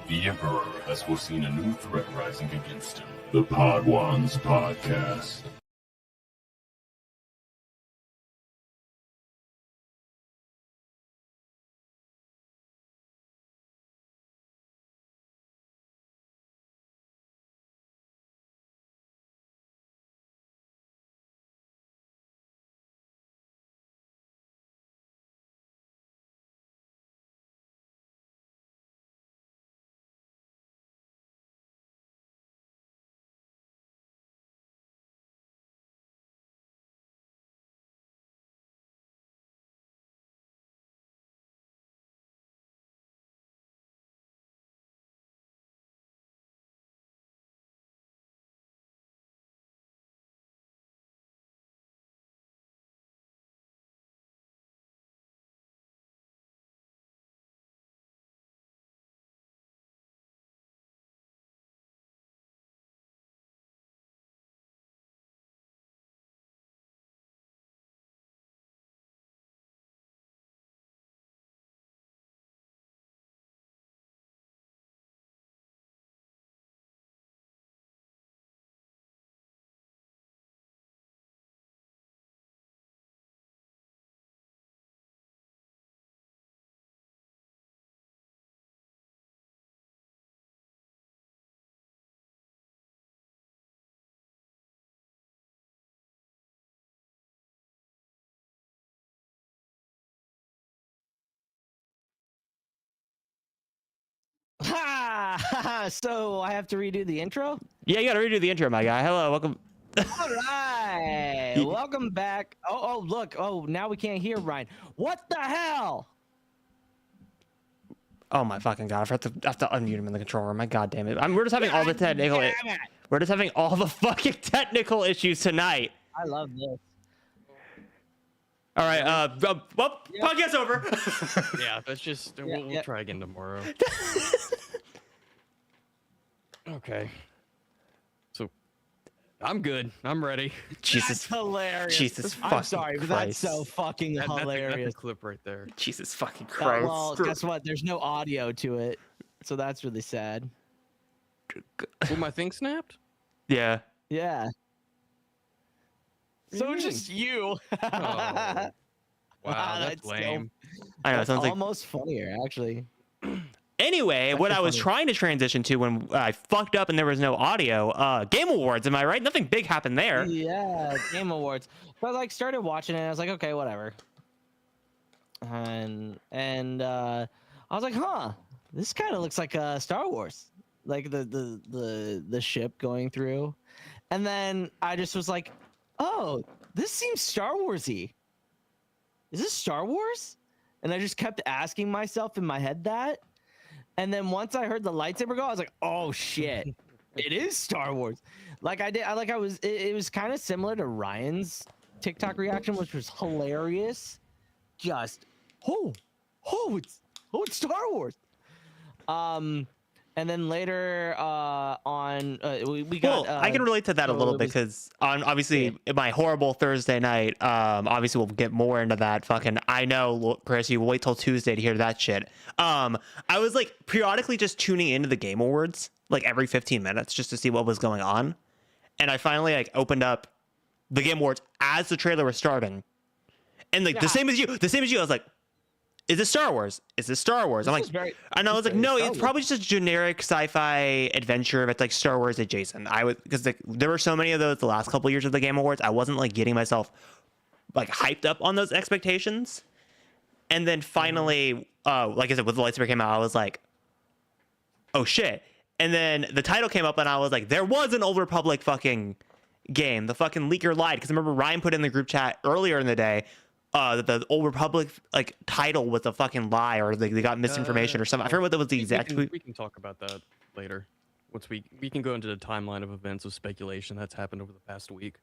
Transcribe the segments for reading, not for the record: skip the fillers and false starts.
The Emperor has foreseen a new threat rising against him. The Podwans Podcast. Ha! So I have to redo the intro? Yeah, you gotta redo the intro, my guy. Hello, welcome. All right. Welcome back. Oh, look. Oh, now we can't hear Ryan. What the hell? Oh my fucking god! I have to unmute him in the control room. My god damn it! We're just having all the technical. We're just having all the fucking technical issues tonight. I love this. All right. Well, podcast over. Yeah, that's just. We'll try again tomorrow. Okay. So, I'm good. I'm ready. Jesus, That's hilarious. Jesus I'm fucking sorry, but Christ. that's so fucking hilarious. That's a clip right there. Jesus fucking Christ. Well, guess what? There's no audio to it, so that's really sad. Well, my thing snapped? Yeah. Yeah. What do So you mean? just you. Oh. Wow, that's so- lame. I know. It That's sounds like. almost funnier, actually. Anyway, what I was trying to transition to when I fucked up and there was no audio, Game Awards. Am I right? Nothing big happened there. Yeah, Game Awards. So I started watching it and I was like, okay, whatever. And I was like, huh, this kind of looks like Star Wars, like the ship going through. And then I just was like, oh, this seems Star Warsy. Is this Star Wars? And I just kept asking myself in my head that. And then once I heard the lightsaber go, I was like, oh shit, it is Star Wars. It was kind of similar to Ryan's TikTok reaction, which was hilarious. Just, it's Star Wars. And then later on, we got. Well, I can relate to that a little bit because obviously my horrible Thursday night. Obviously we'll get more into that. Fucking, I know, Chris. You will wait till Tuesday to hear that shit. I was like periodically just tuning into the Game Awards like every 15 minutes just to see what was going on, and I finally like opened up the Game Awards as the trailer was starting, and like the same as you. I was like, is this Star Wars? Is this Star Wars? I'm like, and I was like, no, it's probably just a generic sci-fi adventure that's like Star Wars adjacent. Because like, there were so many of those the last couple of years of the Game Awards. I wasn't like getting myself like hyped up on those expectations. And then finally, like I said, when the lightsaber came out, I was like, oh shit. And then the title came up and I was like, there was an Old Republic fucking game. The fucking leaker lied. Because I remember Ryan put in the group chat earlier in the day that the Old Republic like title was a fucking lie, or they got misinformation or something. I forget what that was the exact. We can talk about that later. Once we can go into the timeline of events of speculation that's happened over the past week.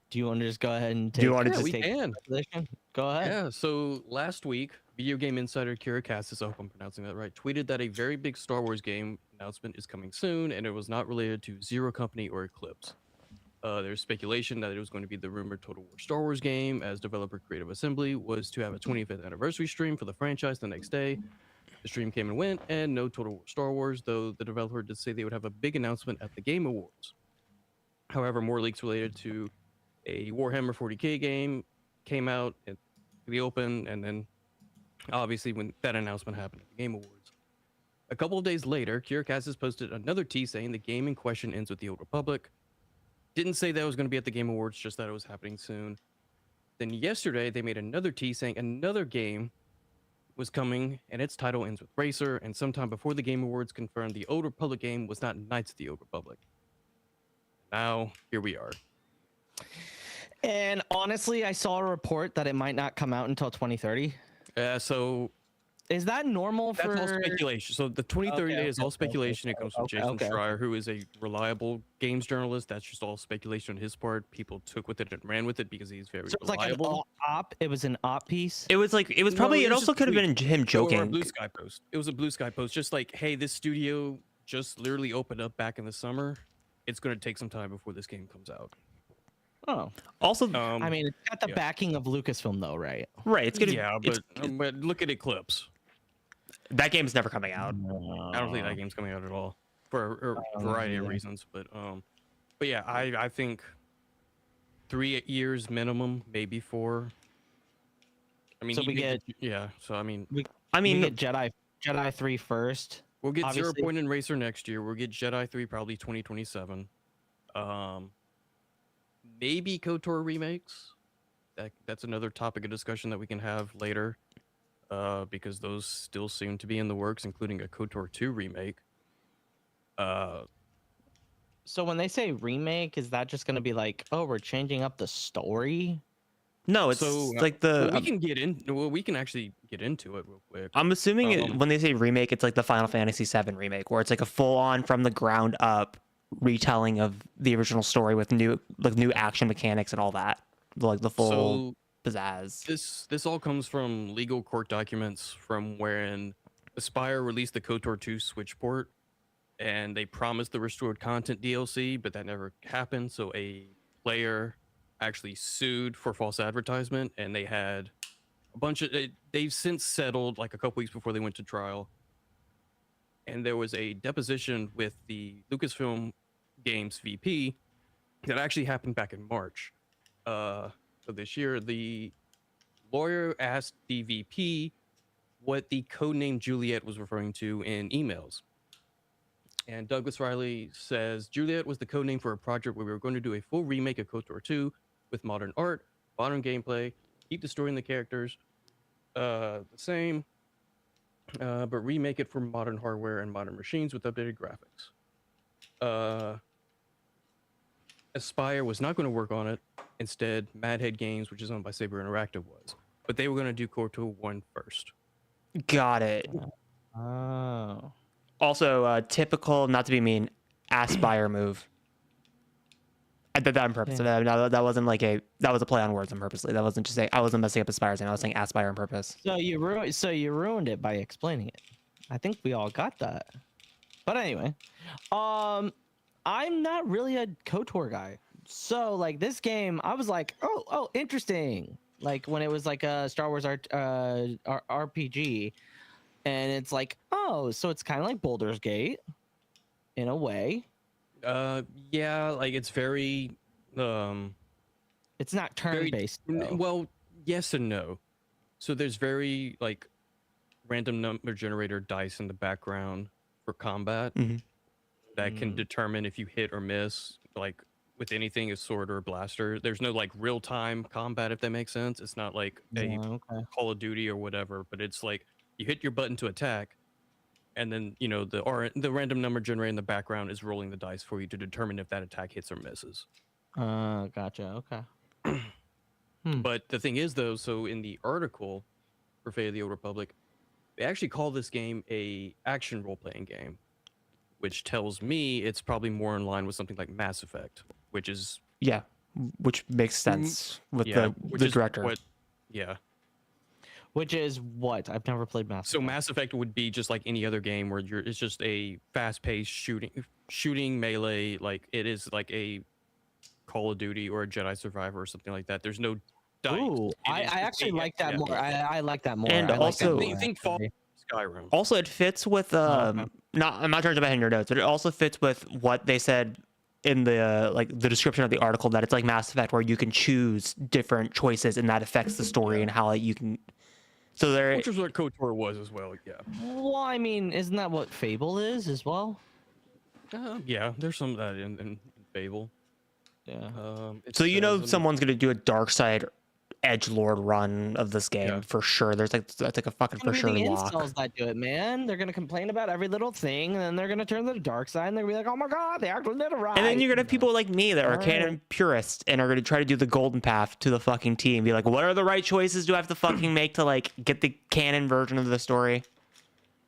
Do you want to just go ahead and take? Do you want to Yeah, just we can. Position? Go ahead. Yeah. So last week, Video Game Insider Kirikassis, I hope I'm pronouncing that right, tweeted that a very big Star Wars game announcement is coming soon, and it was not related to Zero Company or Eclipse. There's speculation that it was going to be the rumored Total War Star Wars game, as developer Creative Assembly was to have a 25th anniversary stream for the franchise the next day. The stream came and went, and no Total War Star Wars, though the developer did say they would have a big announcement at the Game Awards. However, more leaks related to a Warhammer 40k game came out at the open, and then obviously when that announcement happened at the Game Awards. A couple of days later, Curious has posted another T saying the game in question ends with the Old Republic. Didn't say that it was going to be at the Game Awards, just that it was happening soon. Then yesterday, they made another T saying another game was coming, and its title ends with Racer, and sometime before the Game Awards confirmed the Old Republic game was not Knights of the Old Republic. Now, here we are. And honestly, I saw a report that it might not come out until 2030. So Is that normal that's for all speculation. So the 2030 Okay, is all speculation. It comes from Jason okay. Schreier, who is a reliable games journalist. That's just all speculation on his part. People took with it and ran with it because he's very So it was like an reliable. op. It was an op piece. It was like it was probably. No, It it was also just could have been him Or a joking. Blue Sky post. It was a Blue Sky post, just like, hey, this studio just literally opened up back in the summer. It's going to take some time before this game comes out. Oh, Also, I mean, it's got the yeah. backing of Lucasfilm, though, right? right? It's gonna. Yeah, but look at Eclipse. That game's never coming out. I don't think that game's coming out at all for a variety of reasons. But yeah, I think 3 years minimum, maybe 4. I mean, So we get So I mean, we I get Jedi 3 first. we'll get obviously. 0 Point and Racer next year. We'll get Jedi 3 probably 2027. Maybe KOTOR remakes. That's another topic of discussion that we can have later. Because those still seem to be in the works, including a KOTOR 2 remake. So when they say remake, is that just going to be like, oh, we're changing up the story? no, it's So, like the. we can actually get into it real quick. I'm assuming Um, when they say remake, it's like the Final Fantasy VII remake, where it's like a full-on from the ground up retelling of the original story with new action mechanics and all that, like the full So pizzazz. this all comes from legal court documents from when Aspire released the KOTOR 2 Switch port, and they promised the restored content DLC, but that never happened. So a player actually sued for false advertisement, and they had a bunch of. They've since settled, like a couple weeks before they went to trial. And there was a deposition with the Lucasfilm Games VP that actually happened back in March of this year. The lawyer asked the VP what the codename Juliet was referring to in emails. And Douglas Riley says Juliet was the codename for a project where we were going to do a full remake of KOTOR 2 with modern art, modern gameplay, keep the story and the characters the same, but remake it for modern hardware and modern machines with updated graphics. Aspire was not going to work on it. Instead, Madhead Games, which is owned by Saber Interactive, was. But they were going to do KOTOR 1 first. Got it. Oh. Also, typical, not to be mean, Aspire move. I did that on purpose. Yeah. That wasn't like that was a play on words on purposely. That wasn't just saying I wasn't messing up Aspire's name. I was saying Aspire on purpose. So you ruined it by explaining it. I think we all got that. But anyway, I'm not really a KOTOR guy. So like this game, I was like, oh, interesting. Like when it was like a Star Wars RPG, and it's like, oh, so it's kind of like Baldur's Gate, in a way. Yeah, like it's very It's not turn-based. well, yes and no. So there's very like random number generator dice in the background for combat that can determine if you hit or miss, like with anything, a sword or a blaster. There's no like real-time combat, if that makes sense. It's not like a Call of Duty or whatever, but it's like you hit your button to attack, and then the random number generator in the background is rolling the dice for you to determine if that attack hits or misses. Gotcha. Okay. But the thing is, though, so in the article for Fate of the Old Republic, they actually call this game a action role-playing game, which tells me it's probably more in line with something like Mass Effect, which is which makes sense with the director. Which is what? I've never played Mass Effect. So Mass Effect would be just like any other game where it's just a fast-paced shooting melee, like it is like a Call of Duty or a Jedi Survivor or something like that. There's no dice. Ooh, I actually like that more. I like that more. And I like also- that more, think Fallout actually. is Skyrim. Also, it fits with okay. I'm not trying to jump ahead in your notes, but it also fits with what they said in the like the description of the article, that it's like Mass Effect, where you can choose different choices and that affects the story and how like, you can. So there, Which is what KOTOR was as well. Yeah. Well, I mean, isn't that what Fable is as well? Yeah. There's some of that in Fable. Yeah. It so you know says, someone's gonna do a dark side edgelord run of this game Yeah. for sure. That's like a fucking for sure the lock. incels that do it, man. They're gonna complain about every little thing, and then they're gonna turn to the dark side, and they're gonna be like, "Oh my god, they actually did it right." And then you're gonna have people like me that are Alright. canon purists and are gonna try to do the golden path to the fucking T and be like, what are the right choices do I have to fucking make to like get the canon version of the story?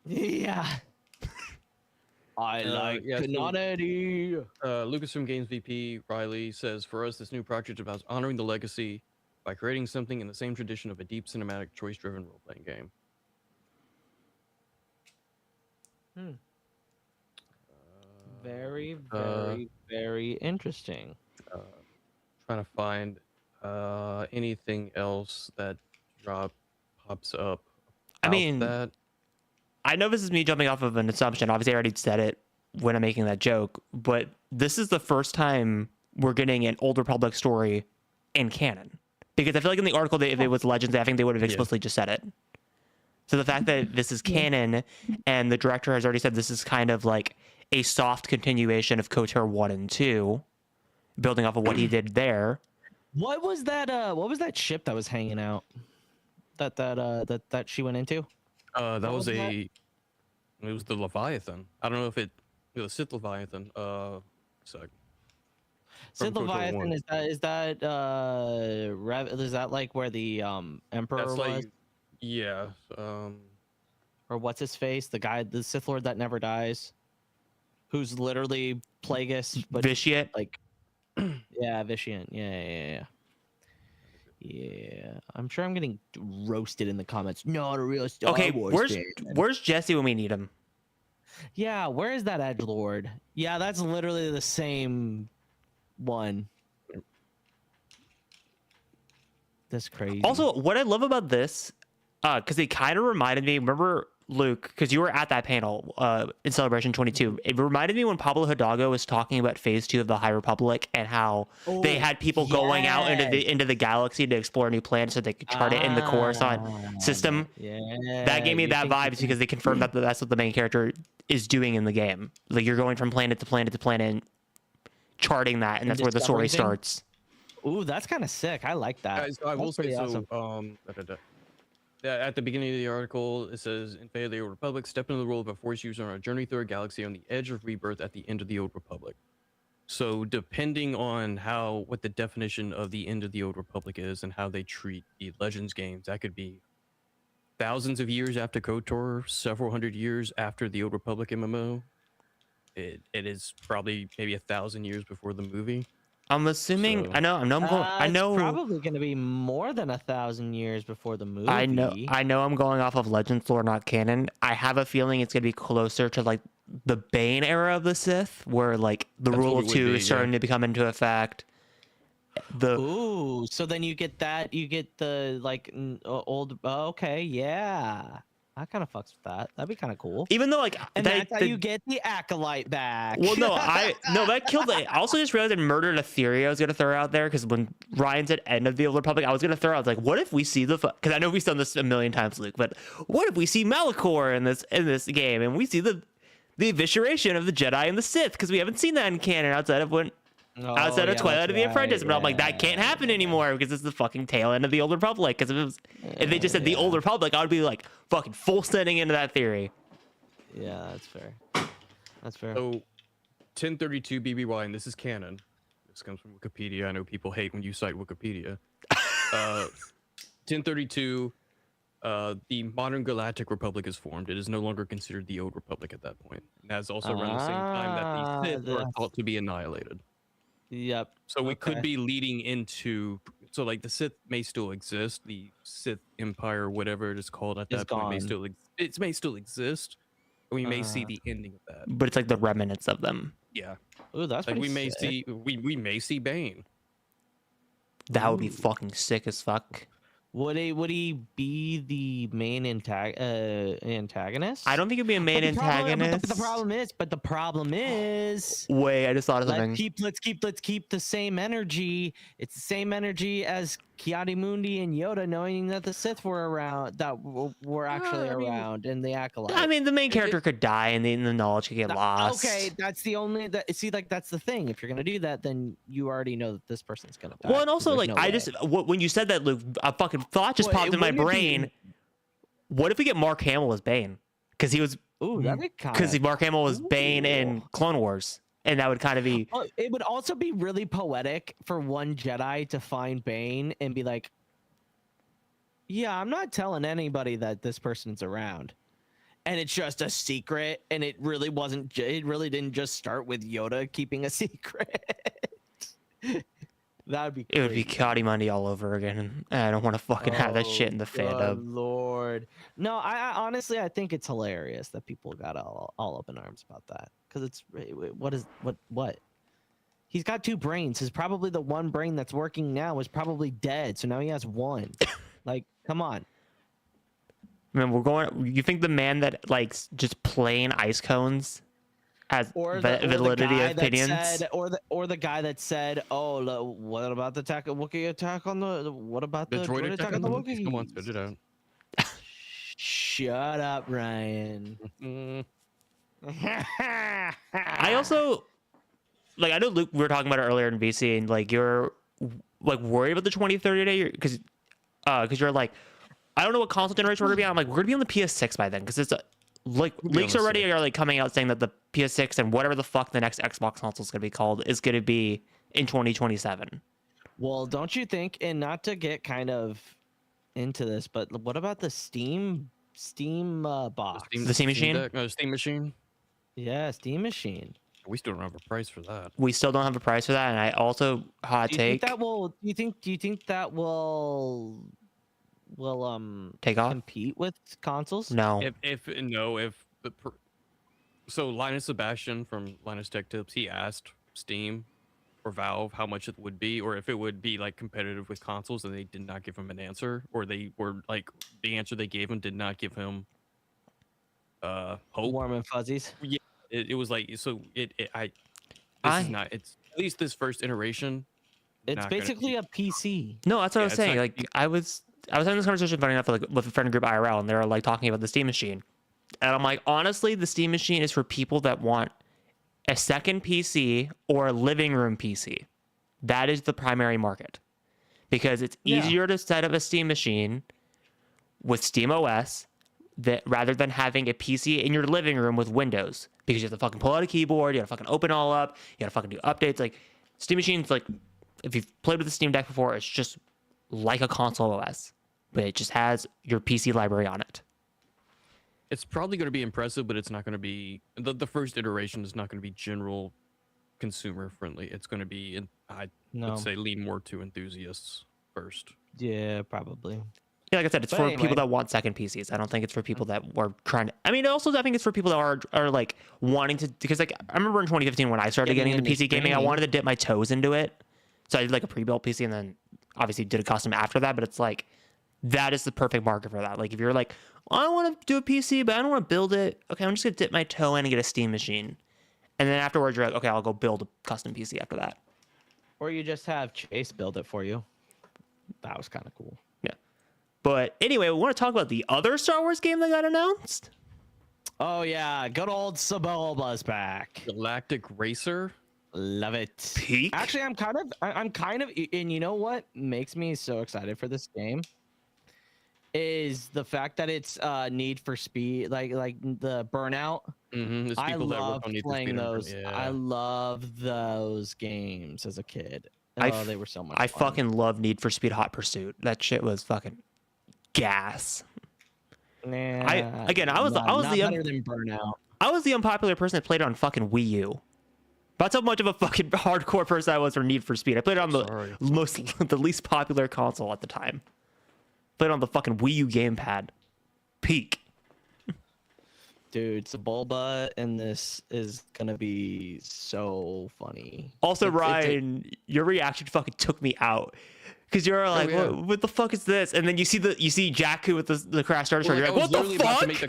Yeah. I like yeah, so- canonity. Lucasfilm Games VP Riley says, "For us, this new project is about honoring the legacy by creating something in the same tradition of a deep cinematic, choice-driven role-playing game." Very, very, very interesting. Trying to find anything else that pops up. I about mean, that. I know this is me jumping off of an assumption. Obviously, I already said it when I'm making that joke, but this is the first time we're getting an Old Republic story in canon. Because I feel like in the article, if it was Legends, I think they would have explicitly just said it. So the fact that this is canon, and the director has already said this is kind of like a soft continuation of KOTOR 1 and 2, building off of what he did there. What was that? What was that ship that was hanging out? That she went into? That was was that? it was the Leviathan. I don't know if it was Sith Leviathan. Sec. Sith From KOTOR Leviathan 1. is that like where the Emperor That's was, like, yeah. or what's his face, the Sith Lord that never dies, who's literally Plagueis, but Vitiate. like, yeah, Vitiant, yeah. I'm sure I'm getting roasted in the comments. Not a real Star Okay, Wars fan. where's Jesse when we need him? Yeah, where is that edgelord? Yeah, that's literally the same one. That's crazy. Also, what I love about this, because it kind of reminded me, remember, Luke, because you were at that panel in Celebration 22, it reminded me when Pablo Hidalgo was talking about Phase 2 of the High Republic and how they had people going out into the galaxy to explore new planets so they could chart it in the Coruscant system. Yeah, That gave me that vibes because they confirmed that that's what the main character is doing in the game. Like, you're going from planet to planet to planet and charting that, and that's where the story starts. Ooh, that's kind of sick. I like that. Guys, I will That's say pretty so. awesome. Yeah, at the beginning of the article, it says, "In Fate of the Old Republic, step into the role of a Force user on a journey through a galaxy on the edge of rebirth at the end of the Old Republic." So, depending on what the definition of the end of the Old Republic is and how they treat the Legends games, that could be thousands of years after KOTOR, several hundred years after the Old Republic MMO. It is probably maybe 1,000 years before the movie. I'm assuming. So- I know. I know. It's probably going to be more than 1,000 years before the movie. I know. I'm going off of Legends lore, not canon. I have a feeling it's gonna be closer to like the Bane era of the Sith, where like the That's Rule what of it would Two be, is starting to become into effect. Ooh, so then you get that. You get the like old. Okay, yeah. That kind of fucks with that. That'd be kind of cool. Even though like And that's how you get the acolyte back. Well, no, that killed it. I also just realized that murdered a theory I was gonna throw out there, because when Ryan said end of the Old Republic, I was gonna throw out like, what if we see because I know we've done this a million times, Luke, but what if we see Malachor in this game and we see the evisceration of the Jedi and the Sith, because we haven't seen that in canon outside of outside of Twilight of the Apprentice. But I'm like, that can't happen anymore because it's the fucking tail end of the Old Republic. Because if they just said the Old Republic, I would be like fucking full sending into that theory. Yeah, that's fair. That's fair. So, 1032 BBY, and this is canon. This comes from Wikipedia. I know people hate when you cite Wikipedia. 1032, the modern Galactic Republic is formed. It is no longer considered the Old Republic at that point. And that's also around the same time that the Sith are thought to be annihilated. Yep. So we could be leading into, so like the Sith may still exist, the Sith Empire, whatever it is called at that point, may still exist. And we may see the ending of that. But it's like the remnants of them. Yeah. Ooh, that's Like pretty we may sick. see we may see Bane. That would be fucking sick as fuck. Would he be the main antagonist? I don't think it'd be a main antagonist. But the problem is. Wait, I just thought of something. Let's keep the same energy. It's the same energy as Ki-Adi-Mundi and Yoda, knowing that the Sith were around, that were actually around in the Acolyte. I mean, the main character could die, and the knowledge could get lost. Okay, that's the only. See, like that's the thing. If you're gonna do that, then you already know that this person's gonna die. Well, and also, like, when you said that, Luke, a fucking thought just popped in my brain. What if we get Mark Hamill as Bane? Because he was. Ooh, that'd be because Mark Hamill was Bane in Clone Wars, and that would kind of be. It would also be really poetic for one Jedi to find Bane and be like, "Yeah, I'm not telling anybody that this person's around," and it's just a secret. And it really wasn't. It really didn't just start with Yoda keeping a secret. That would be. It would be Ki-Adi-Mundi all over again. I don't want to fucking have that shit in the fandom. Lord, no. I honestly, I think it's hilarious that people got all up in arms about that, because it's what. He's got two brains. His probably the one brain that's working now is probably dead, so now he has one. Like, come on. I mean, we're going. You think the man that likes just plain ice cones has validity of opinions? Or the guy that said, "Oh, what about the attack? Wookiee attack on the? What about the droid attack on the Wookiee?" Come on, spit it out. Shut up, Ryan. I also like. I know Luke. We were talking about it earlier in VC, and like you're like worried about the 2030 day because you're like, I don't know what console generation we're gonna be on. I'm like, we're gonna be on the PS6 by then, because it's like leaks already are like coming out saying that the PS6 and whatever the fuck the next Xbox console is going to be called is going to be in 2027. Well, don't you think, and not to get kind of into this, but what about the Steam box? The Steam machine? Steam machine? Yeah, Steam machine. We still don't have a price for that. We still don't have a price for that, and I also Do you think that will take off, compete with consoles? No. So Linus Sebastian from Linus Tech Tips, he asked Steam or Valve how much it would be, or if it would be like competitive with consoles, and they did not give him an answer, or they were like, the answer they gave him did not give him hope. Warm and fuzzies. Yeah, it was like, so it's at least this first iteration. It's basically a PC. No, that's what I was saying. Like I was having this conversation funny enough with a friend group IRL, and they were like talking about the Steam machine. And I'm like, honestly, the Steam machine is for people that want a second PC or a living room PC. That is the primary market, because it's easier to set up a Steam machine with Steam OS rather than having a PC in your living room with Windows, because you have to fucking pull out a keyboard, you gotta fucking open it all up, you gotta fucking do updates. Like Steam machine's like, if you've played with the Steam Deck before, it's just like a console OS, but it just has your PC library on it. It's probably going to be impressive, but it's not going to be the first iteration is not going to be general consumer friendly. It's going to be, would say, lean more to enthusiasts first. Yeah, probably. Yeah, like I said, it's for people that want second PCs. I don't think it's for people that were trying to. I mean, also I think it's for people that are like wanting to, because like I remember in 2015 when I started getting into PC gaming, I wanted to dip my toes into it, so I did like a pre-built PC and then obviously did a custom after that. But it's like, that is the perfect market for that. Like if you're like, I want to do a PC, but I don't want to build it. Okay, I'm just gonna dip my toe in and get a Steam machine, and then afterwards you're like, okay, I'll go build a custom PC after that. Or you just have Chase build it for you. That was kind of cool. Yeah. But anyway, we want to talk about the other Star Wars game that got announced. Oh yeah, good old Sebulba's back. Galactic Racer. Love it. Peak. Actually, I'm kind of, and you know what makes me so excited for this game is the fact that it's Need for Speed, like the Burnout. Mm-hmm. I love playing those. Yeah. I love those games as a kid. Oh, they were so much fun. I fucking love Need for Speed Hot Pursuit. That shit was fucking gas. Nah, I was better than Burnout. I was the unpopular person that played it on fucking Wii U. That's how much of a fucking hardcore person I was for Need for Speed. I played it on the least popular console at the time. Played on the fucking Wii U gamepad. Peak. Dude, Sebulba in this is gonna be so funny. Also, Ryan, your reaction fucking took me out. Because you're like, yeah. what the fuck is this? And then you see Jakku with the crash starter shirt. You're like, what the fuck? About to make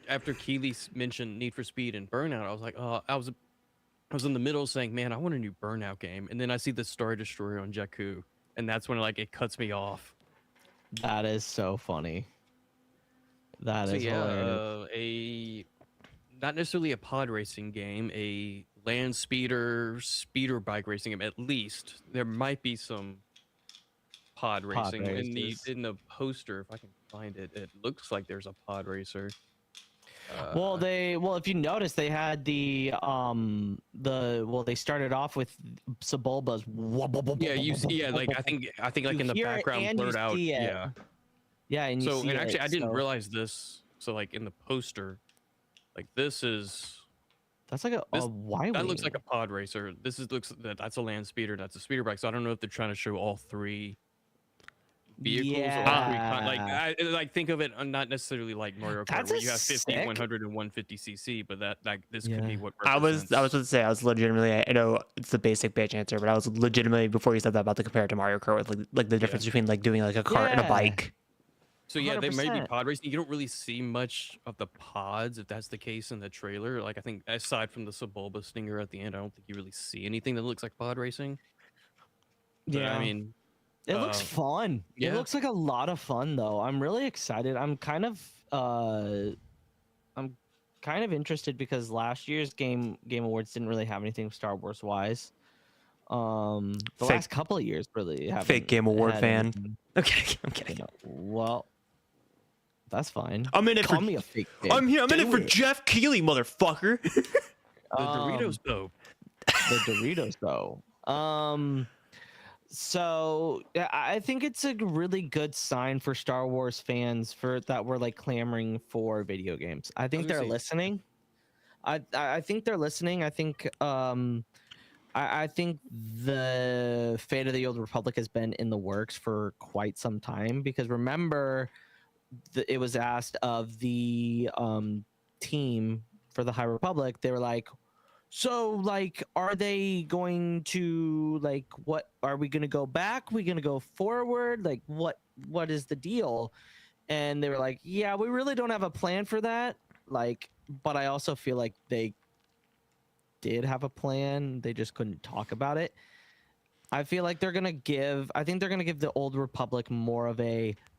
after Keeley mentioned Need for Speed and Burnout, I was like, oh, I was in the middle saying, man, I want a new Burnout game, and then I see the Star Destroyer on Jakku, and that's when like it cuts me off. That is so funny. That is hilarious. Not necessarily a pod racing game, a land speeder bike racing game. At least there might be some pod racing in the poster. If I can find it, it looks like there's a pod racer. If you notice, they had they started off with Sebulba's. Like I think like in the background blurred out. Yeah, and actually I didn't realize this. So like in the poster, like that's like a Y-wing. That looks like a pod racer. That's a land speeder. That's a speeder bike. So I don't know if they're trying to show all three vehicles. Yeah. Like think of it not necessarily like Mario Kart where you have 50, sick. 100, and 150cc, but that this could be what I was represents. going to say, I was legitimately, I know it's the basic bitch answer, but I was legitimately, before you said that, about to compare it to Mario Kart with like the difference between like doing like a cart and a bike. So yeah, they may be 100%. pod racing. You don't really see much of the pods if that's the case in the trailer. Like I think aside from the Sebulba stinger at the end, I don't think you really see anything that looks like pod racing. But, Yeah, I mean, it looks fun. yeah. It looks like a lot of fun though. I'm really excited. I'm kind of interested because last year's Game Awards didn't really have anything Star Wars wise. Last couple of years really haven't. Fake Game Award fan. anything, Okay, I'm kidding. Well, that's fine. I'm in it Call for. me a fake fan. I'm here. I'm in it Do for Jeff Keighley, motherfucker. The Doritos though. The Doritos though. So yeah, I think it's a really good sign for Star Wars fans that we're like clamoring for video games. I think they're listening. I think they're listening. I think I think the Fate of the Old Republic has been in the works for quite some time because remember, it was asked of the team for the High Republic. They were like, so like, are they going to like, what are we going to go back? We going to go forward? Like, what is the deal? And they were like, yeah, we really don't have a plan for that. Like, but I also feel like they did have a plan. They just couldn't talk about it. I feel like they're going to give the Old Republic more of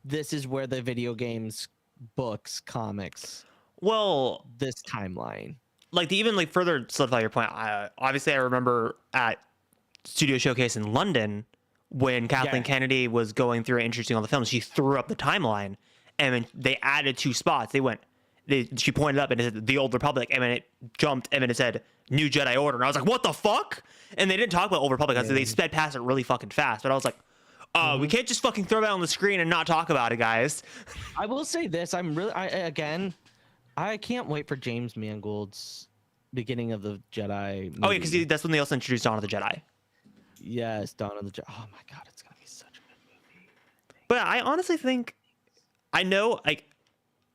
this is where the video games, books, comics, this timeline. Like to even like further solidify your point, obviously I remember at Studio Showcase in London when Kathleen Kennedy was going through and introducing all the films, she threw up the timeline and then they added 2 spots. She pointed up and it said the Old Republic, and then it jumped and then it said New Jedi Order, and I was like, what the fuck? And they didn't talk about Old Republic because they sped past it really fucking fast. But I was like, we can't just fucking throw that on the screen and not talk about it, guys. I will say this: I can't wait for James Mangold's beginning of the Jedi movie. Oh yeah, because that's when they also introduced Dawn of the Jedi. Yes, Dawn of the Jedi. Oh my god, it's gonna be such a good movie. But I honestly think, I know like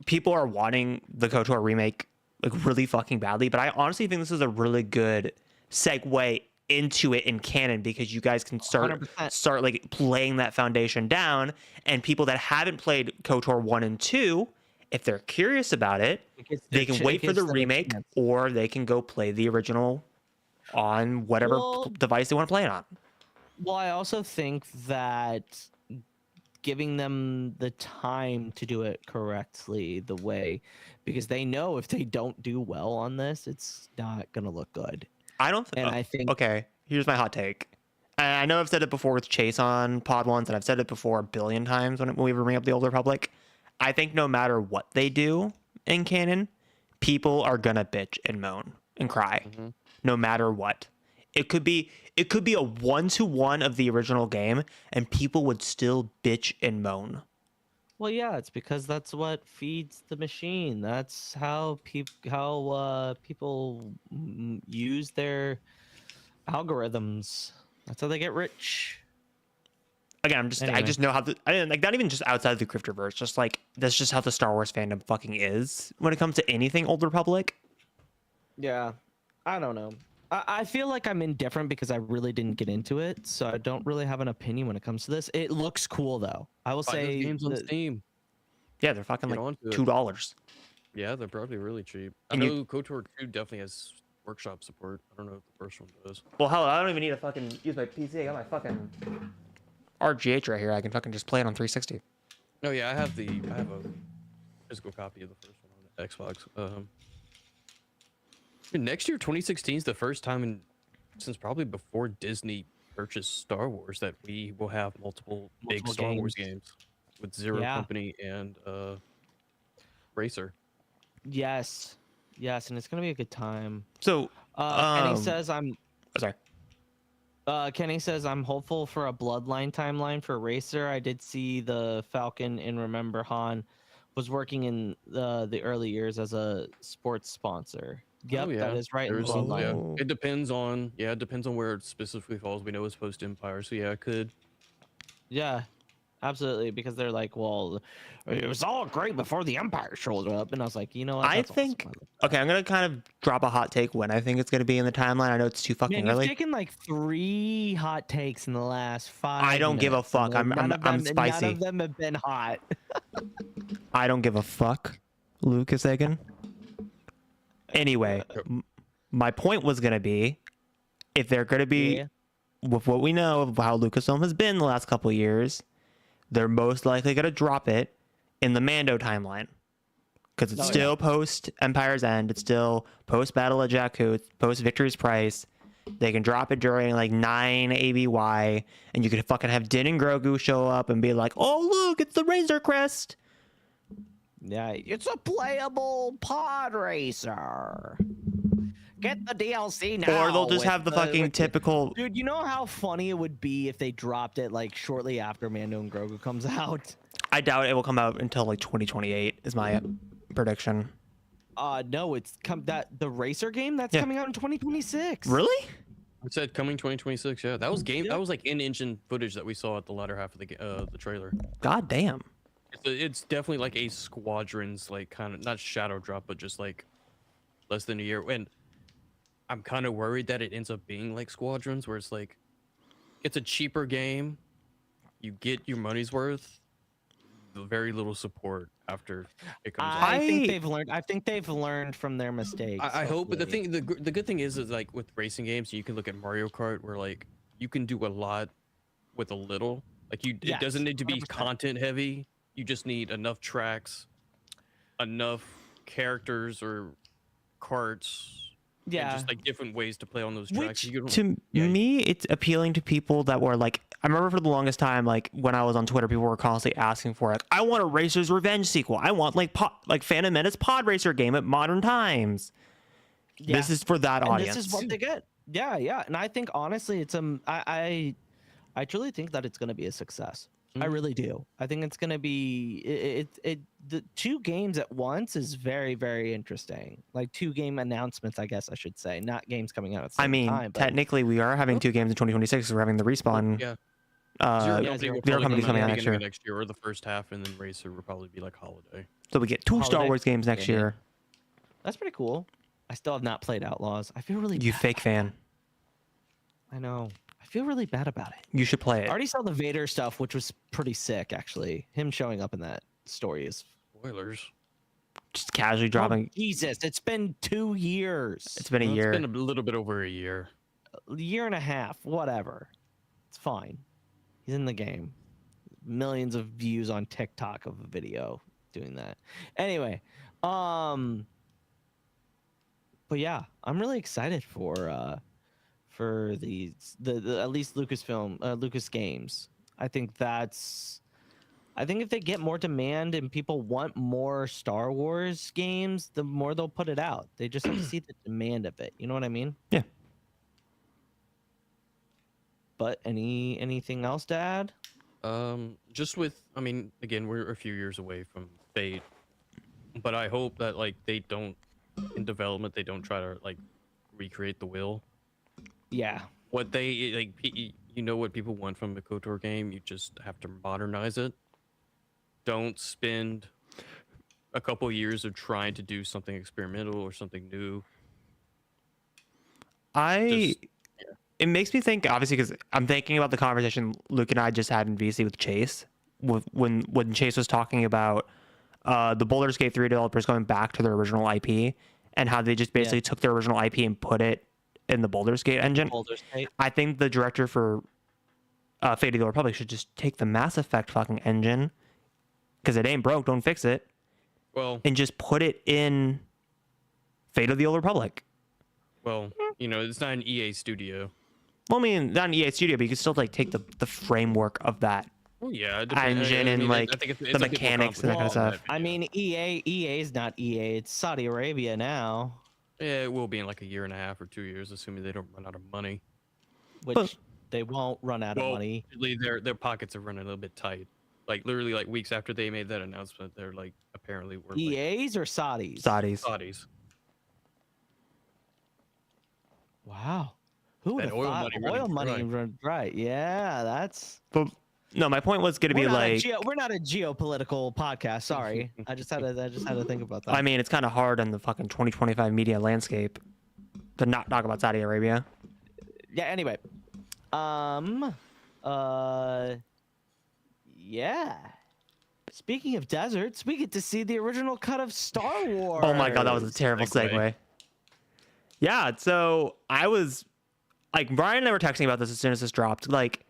people are wanting the KOTOR remake like really fucking badly, but I honestly think this is a really good segue into it in canon because you guys can start 100%. like playing that foundation down, and people that haven't played KOTOR 1 and 2, if they're curious about it, they can wait for the remake or they can go play the original on whatever device they want to play it on. Well, I also think that giving them the time to do it correctly because they know if they don't do well on this, it's not going to look good. I think okay, here's my hot take. And I know I've said it before with Chase on Podwans, and I've said it before a billion times when we bring up the Old Republic. I think no matter what they do in canon, people are gonna bitch and moan and cry, no matter what. It could be a 1-to-1 of the original game, and people would still bitch and moan. Well, yeah, it's because that's what feeds the machine. That's how people use their algorithms. That's how they get rich. Again, I just know how not even just outside the Cryptoverse, just like that's just how the Star Wars fandom fucking is when it comes to anything Old Republic. Yeah, I don't know. I feel like I'm indifferent because I really didn't get into it, so I don't really have an opinion when it comes to this. It looks cool though. I will Buy those say games on Steam. Yeah, they're fucking Get like onto it. $2. Yeah, they're probably really cheap. I And know you- KOTOR 2 definitely has workshop support. I don't know if the first one does. Well, hell, I don't even need to fucking use my PC. I got my fucking RGH right here. I can fucking just play it on 360. No, yeah, I have a physical copy of the first one on the Xbox. Next year, 2016 is the first time since probably before Disney purchased Star Wars that we will have multiple big Multiple Star Wars games. games with Zero Yeah. Company and Racer. Yes, and it's gonna be a good time. So, Kenny says sorry. Kenny says I'm hopeful for a Bloodline timeline for Racer. I did see the Falcon and Remember Han was working in the early years as a sports sponsor. Yep, Oh, yeah. that is right. In There's Bloodline. Oh. It depends on where it specifically falls. We know it's post Empire, so yeah, it could. Yeah, absolutely. Because they're like, well, it was all great before the Empire showed up, and I was like, you know what? I That's awesome. think. I love that. Okay, I'm gonna kind of drop a hot take when I think it's gonna be in the timeline. I know it's too fucking Man, you've early. taken like 3 hot takes in the last 5. I don't give a minutes, fuck. and I'm None spicy. of them have been hot. I don't give a fuck, Lucas Egan. Anyway, my point was gonna be, if they're gonna be, Yeah. with what we know of how Lucasfilm has been the last couple of years, they're most likely gonna drop it in the Mando timeline, because it's Oh, yeah. still post Empire's End, it's still post Battle of Jakku, post Victory's Price. They can drop it during like 9 ABY, and you could fucking have Din and Grogu show up and be like, "Oh look, it's the Razor Crest." Yeah, it's a playable pod racer. Get the DLC now. Or they'll just with have the fucking typical. Dude, you know how funny it would be if they dropped it like shortly after Mando and Grogu comes out? I doubt it will come out until like 2028 is my prediction. No, it's the racer game that's Yeah. coming out in 2026. Really? It said coming 2026. Yeah, that was game. Yeah. That was like in-engine footage that we saw at the latter half of the trailer. God damn. It's definitely like a Squadrons, like kind of not shadow drop, but just like less than a year. And I'm kind of worried that it ends up being like Squadrons, where it's like it's a cheaper game, you get your money's worth, very little support after it comes out. I think they've learned. I think they've learned from their mistakes. I hope, but hopefully. the good thing is like with racing games, you can look at Mario Kart, where like you can do a lot with a little. Like it Yes, doesn't need to be 100%. content heavy. You just need enough tracks, enough characters or carts, and Yeah. just like different ways to play on those Which, tracks. You don't- To Yeah. me, it's appealing to people that were like, I remember for the longest time, like when I was on Twitter, people were constantly asking for like, I want a Racer's Revenge sequel. I want like Phantom Menace Pod Racer game at modern times. Yeah. This is for that And audience. this is what they get. Yeah. And I think honestly, it's I truly think that it's gonna be a success. I Mhm. really do. I think it's gonna be the 2 games at once is very, very interesting. Like 2 game announcements, I guess I should say, not games coming out at the same I mean, time. But technically, we are having 2 games in 2026. We're having the respawn. Yeah. Uh, Zero yeah, Company Zero will Zero probably Company's come coming out out at the next beginning of year. next year, or the first half, and then Racer will probably be like holiday. so we get 2 Star Holiday? Wars games next Yeah. year. that's pretty cool. I still have not played Outlaws. I feel really You bad fake about fan. that. I know. I feel really bad about it. You should play I it. already saw the Vader stuff, which was pretty sick, actually. Him showing up in that story is Spoilers. Just casually dropping. Oh, Jesus, it's been 2 years. It's been a Well, year. It's been a little bit over a year. A year and a half, whatever. It's fine. He's in the game. Millions of views on TikTok of a video doing that. Anyway, but yeah, I'm really excited for the at least Lucas Games. I think if they get more demand and people want more Star Wars games, the more they'll put it out. They just have to see the demand of it. You know what I mean? Yeah. But anything else to add? Just with, I mean, again, we're a few years away from Fate, but I hope that like they don't, in development, they don't try to like recreate the wheel. Yeah. What they like, you know what people want from a KOTOR game. You just have to modernize it. Don't spend a couple years of trying to do something experimental or something new. It makes me think, obviously, because I'm thinking about the conversation Luke and I just had in VC with Chase, when Chase was talking about the Baldur's Gate 3 developers going back to their original IP and how they just basically took their original IP and put it in the Baldur's Gate engine. Baldur's Gate. I think the director for Fate of the Republic should just take the Mass Effect fucking engine, because it ain't broke, don't fix it, and just put it in Fate of the Old Republic. Well, it's not an EA studio. Well, I mean, not an EA studio, but you can still like take the framework of that engine and like the mechanics and that kind of stuff. I mean, EA is not EA. It's Saudi Arabia now. Yeah, it will be in like a year and a half or 2 years, assuming they don't run out of money. Which they won't run out of money. Their pockets are running a little bit tight. Like literally, like weeks after they made that announcement, they're like apparently were EA's or Saudis? Saudis. Wow. Who would have thought oil money run right? Yeah, that's. But no, my point was going to be like we're not a geopolitical podcast. Sorry, I just had to think about that. I mean, it's kind of hard in the fucking 2025 media landscape to not talk about Saudi Arabia. Yeah. Anyway, yeah. Speaking of deserts, we get to see the original cut of Star Wars. Oh my god, that was a terrible segue. Yeah, so I was like, Brian and I were texting about this as soon as this dropped. Like,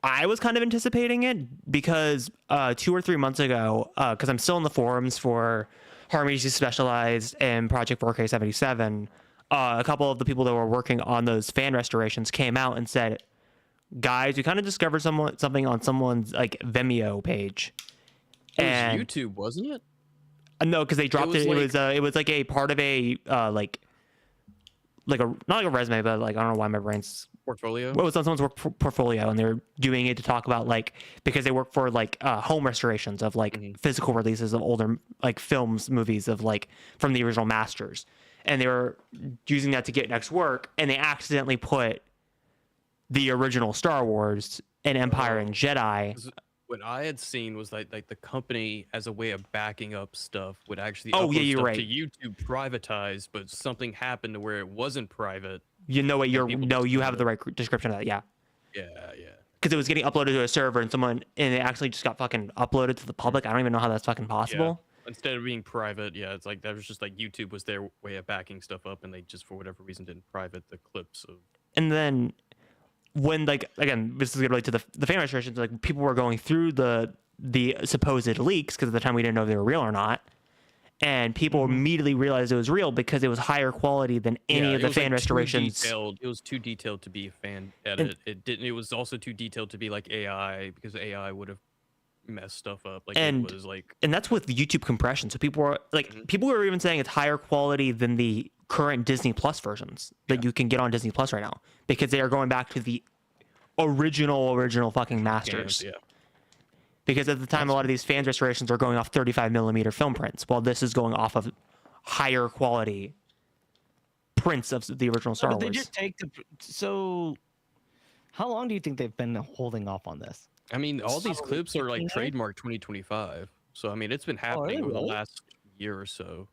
I was kind of anticipating it because 2 or 3 months ago, because I'm still in the forums for Horror Media Specialized and Project 4K77, a couple of the people that were working on those fan restorations came out and said, guys, we kind of discovered something on someone's like Vimeo page. It was YouTube, wasn't it? No, because they dropped it. It was like a part of a like a not like a resume, but like I don't know why my brain's portfolio. Well, it was on someone's work portfolio, and they're doing it to talk about like, because they work for like home restorations of like physical releases of older like films, movies of like from the original masters, and they were using that to get next work, and they accidentally put the original Star Wars and Empire and Jedi. What I had seen was like the company, as a way of backing up stuff, would actually you're stuff right. to YouTube privatized, but something happened to where it wasn't private. You know what? You have the right description of that. Yeah. Yeah. Because it was getting uploaded to a server, and it actually just got fucking uploaded to the public. I don't even know how that's fucking possible. Yeah. Instead of being private, it's like that was just like YouTube was their way of backing stuff up, and they just for whatever reason didn't private the clips of. And then, when like again, this is gonna relate to the fan restorations, like people were going through the supposed leaks because at the time we didn't know if they were real or not, and people immediately realized it was real because it was higher quality than any of the fan restorations. It was too detailed to be a fan edit. It was also too detailed to be like AI, because AI would have messed stuff up. Like and it was like, and that's with YouTube compression. So people were like, people were even saying it's higher quality than the current Disney Plus versions that you can get on Disney Plus right now, because they are going back to the original fucking masters. Yeah. Because at the time, a lot of these fan restorations are going off 35mm film prints, while this is going off of higher quality prints of the original Star Wars. They just take so how long do you think they've been holding off on this? I mean, all these clips are like trademark 2025. So I mean, it's been happening over the last year or so.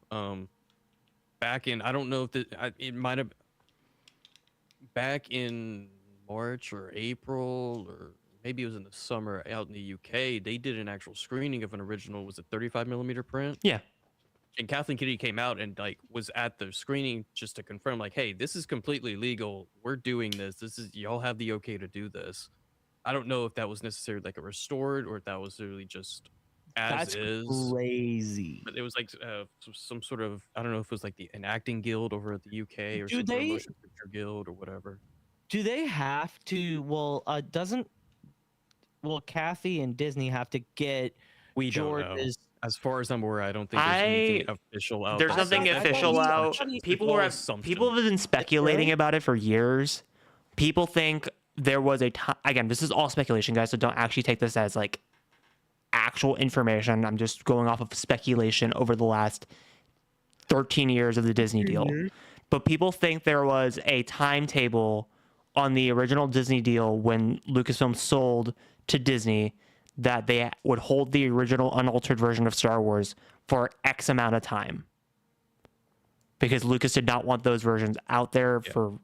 Back in, I don't know if it might have back in March or April, or maybe it was in the summer out in the UK, they did an actual screening of an original, was it 35mm print? Yeah. And Kathleen Kennedy came out and like was at the screening just to confirm, like, hey, this is completely legal. We're doing this. This is, y'all have the okay to do this. I don't know if that was necessarily like a restored or if that was really just as is. Crazy. But it was like some sort of, I don't know if it was like an acting guild over at the UK or some sort of motion picture guild or whatever. Do they have to? Well, Kathy and Disney have to get George's? As far as I'm aware, I don't think there's anything official out. There's nothing official out. People have been speculating about it for years. People think there was a time. Again, this is all speculation, guys, so don't actually take this as like actual information. I'm just going off of speculation over the last 13 years of the Disney deal. But people think there was a timetable on the original Disney deal when Lucasfilm sold to Disney that they would hold the original unaltered version of Star Wars for X amount of time. Because Lucas did not want those versions out there for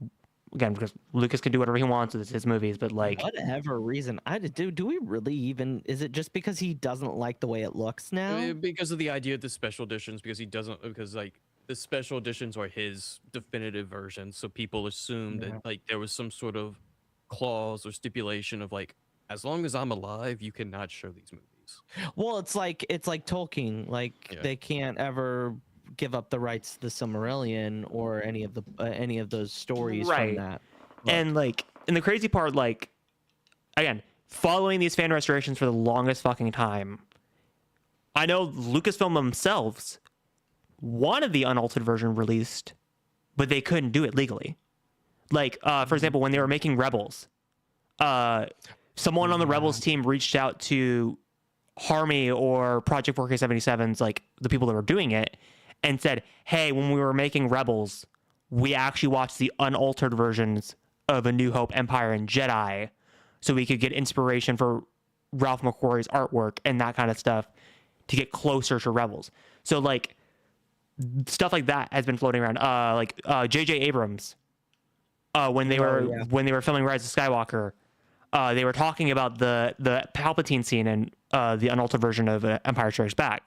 again, because Lucas can do whatever he wants with his movies, but like whatever reason, do we really even? Is it just because he doesn't like the way it looks now? Because of the idea of the special editions, because like the special editions are his definitive version, so people assume that like there was some sort of clause or stipulation of like, as long as I'm alive, you cannot show these movies. Well, it's like Tolkien. Like they can't ever give up the rights to the Silmarillion or any of those stories right. from that. And like, and the crazy part, like, again, following these fan restorations for the longest fucking time, I know Lucasfilm themselves wanted the unaltered version released, but they couldn't do it legally. Like, for example, when they were making Rebels, someone on the Rebels team reached out to Harmy or Project 4K77's, like the people that were doing it, and said, hey, when we were making Rebels, we actually watched the unaltered versions of A New Hope, Empire, and Jedi so we could get inspiration for Ralph McQuarrie's artwork and that kind of stuff to get closer to Rebels. So, like, stuff like that has been floating around. Like, J.J. Abrams, when they were filming Rise of Skywalker, they were talking about the Palpatine scene in the unaltered version of Empire Strikes Back,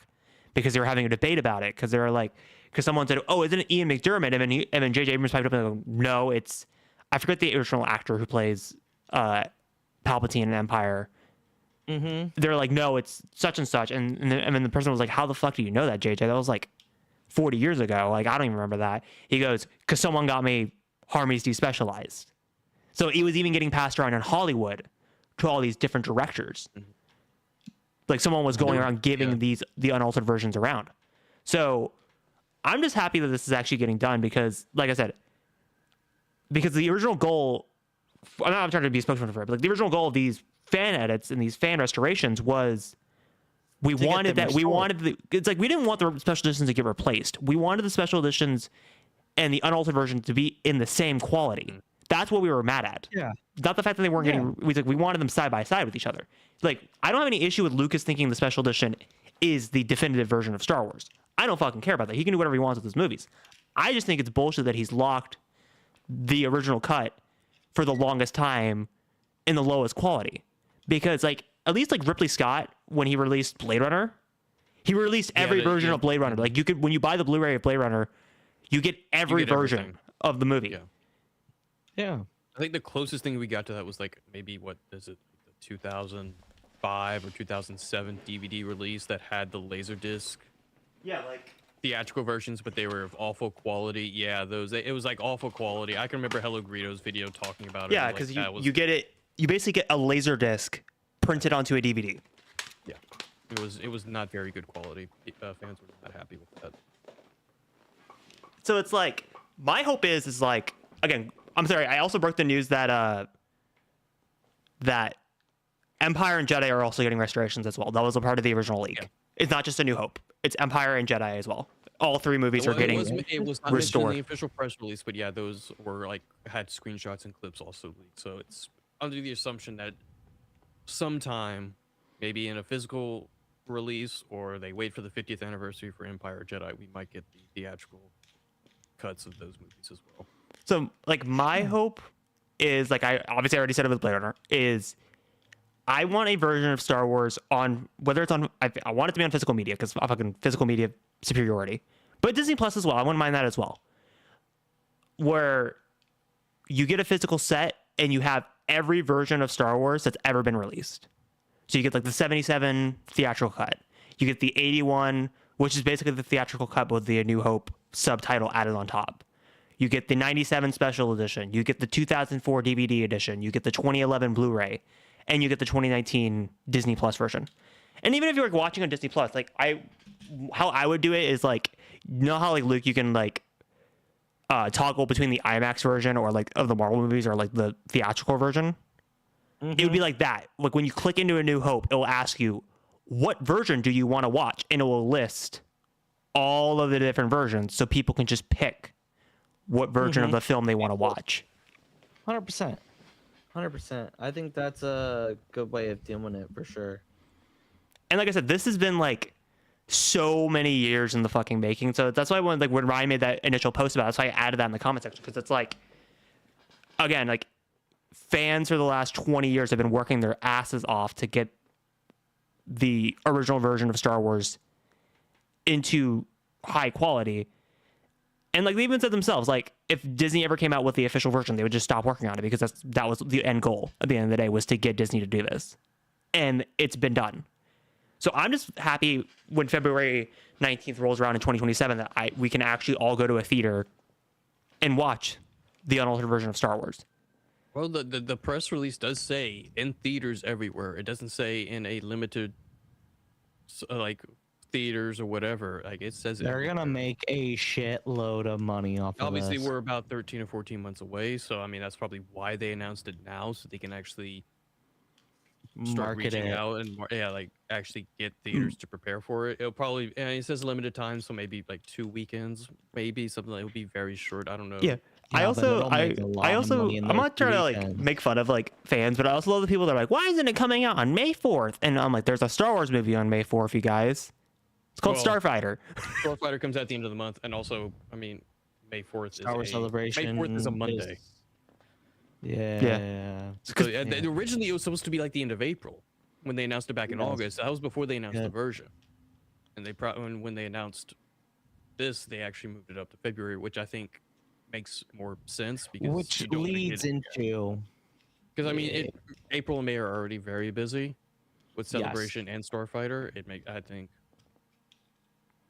because they were having a debate about it, because they were like, because someone said, oh, isn't it Ian McDermott? And then J.J. Abrams piped up and go, no, it's, I forget the original actor who plays Palpatine in Empire. They're like, no, it's such and such. And then the person was like, how the fuck do you know that, JJ? That was like 40 years ago. Like, I don't even remember that. He goes, because someone got me Harmy's despecialized. So it was even getting passed around in Hollywood to all these different directors. Like, someone was going around giving the unaltered versions around. So I'm just happy that this is actually getting done, because, like I said, because the original goal, I'm not trying to be a spokesman for it, but like the original goal of these fan edits and these fan restorations was it's like, we didn't want the special editions to get replaced. We wanted the special editions and the unaltered versions to be in the same quality. That's what we were mad at. Yeah. Not the fact that they weren't getting, we wanted them side by side with each other. Like, I don't have any issue with Lucas thinking the special edition is the definitive version of Star Wars. I don't fucking care about that. He can do whatever he wants with his movies. I just think it's bullshit that he's locked the original cut for the longest time in the lowest quality. Because, like, at least like Ripley Scott, when he released Blade Runner, he released every version of Blade Runner. Like, you could, when you buy the Blu-ray of Blade Runner, you get every version of the movie. Yeah. I think the closest thing we got to that was like maybe what is it, the 2005 or 2007 DVD release that had the Laserdisc. Yeah, like theatrical versions, but they were of awful quality. Yeah, it was like awful quality. I can remember Hello Greedo's video talking about it. Yeah, because you get it. You basically get a Laserdisc printed onto a DVD. Yeah, it was not very good quality. Fans were not happy with that. So it's like, my hope is like, again, I'm sorry, I also broke the news that that Empire and Jedi are also getting restorations as well. That was a part of the original leak. Yeah. It's not just A New Hope. It's Empire and Jedi as well. All three movies are getting it was not restored. In the official press release, but yeah, those were like had screenshots and clips also leaked. So it's under the assumption that sometime, maybe in a physical release, or they wait for the 50th anniversary for Empire or Jedi, we might get the theatrical cuts of those movies as well. So, like, my hope is, like, I obviously already said it with Blade Runner, is I want a version of Star Wars on, whether it's on, I want it to be on physical media, because fucking physical media superiority, but Disney Plus as well. I wouldn't mind that as well, where you get a physical set and you have every version of Star Wars that's ever been released. So you get like the 77 theatrical cut, you get the 81, which is basically the theatrical cut with the A New Hope subtitle added on top. You get the 97 special edition, you get the 2004 DVD edition, you get the 2011 Blu-ray, and you get the 2019 Disney Plus version. And even if you're like watching on Disney Plus, like how I would do it is like, you know how like Luke, you can like toggle between the IMAX version or like of the Marvel movies or like the theatrical version. It would be like that. Like when you click into A New Hope, it will ask you, what version do you want to watch? And it will list all of the different versions so people can just pick what version of the film they want to watch. 100%. 100%. I think that's a good way of doing it for sure. And like I said, this has been like so many years in the fucking making. So that's why when Ryan made that initial post about it, that's why I added that in the comment section, because it's like, again, like fans for the last 20 years have been working their asses off to get the original version of Star Wars into high quality. And like they even said themselves, like if Disney ever came out with the official version, they would just stop working on it because that was the end goal at the end of the day, was to get Disney to do this. And it's been done. So I'm just happy when February 19th rolls around in 2027 that we can actually all go to a theater and watch the unaltered version of Star Wars. Well, the press release does say in theaters everywhere. It doesn't say in a limited like theaters or whatever. Like it says They're gonna make a shitload of money off of obviously this. we're about 13 or 14 months away, so I mean that's probably why they announced it now, so they can actually start Market reaching it. out and like actually get theaters to prepare for it. It'll probably, and it says limited time, so maybe like 2 weekends, maybe something that will be very short. I don't know. Yeah. Yeah, but it'll make a lot of money in I'm those not trying to like weekends. make fun of like fans, but I also love the people that are like, why isn't it coming out on May 4th? And I'm like, there's a Star Wars movie on May 4th, you guys. It's called Well, Starfighter. Starfighter comes at the end of the month, and also, I mean, May 4th Star Wars is Celebration. May 4th is a Monday. Yeah. So originally it was supposed to be like the end of April when they announced it back in Yes. August. That was before they announced Yeah. the version, and they when they announced this, they actually moved it up to February, which I think makes more sense because Which you don't wanna leads get- into because I mean, April and May are already very busy with Yes. Celebration and Starfighter. I think.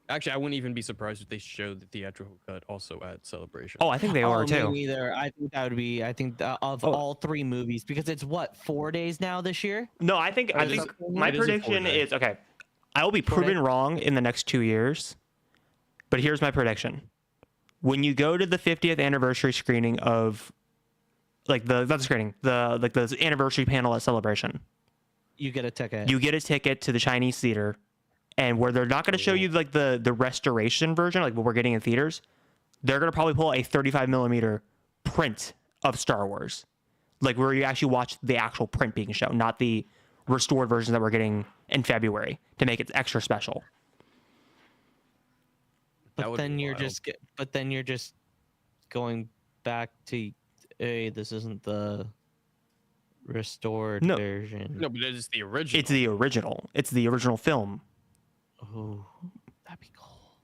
Actually, I wouldn't even be surprised if they showed the theatrical cut also at Celebration. Oh, I think they are me too. neither. I think that would be. I think of all 3 movies, because it's what 4 days now this year. No, I think my It is a prediction 4-day. is okay. I will be 4-day. proven wrong in the next 2 years, but here's my prediction: when you go to the 50th anniversary screening of, like not the screening, the anniversary panel at Celebration, You get a ticket. you get a ticket to the Chinese theater, and where they're not going to show you like the restoration version, like what we're getting in theaters, they're going to probably pull a 35mm print of Star Wars, like where you actually watch the actual print being shown, not the restored versions that we're getting in February to make it extra special. That but would be then you're wild. just going back to, hey, this isn't the restored No. version. No, but it is the original. It's the original. It's the original film. Oh, that'd be cool.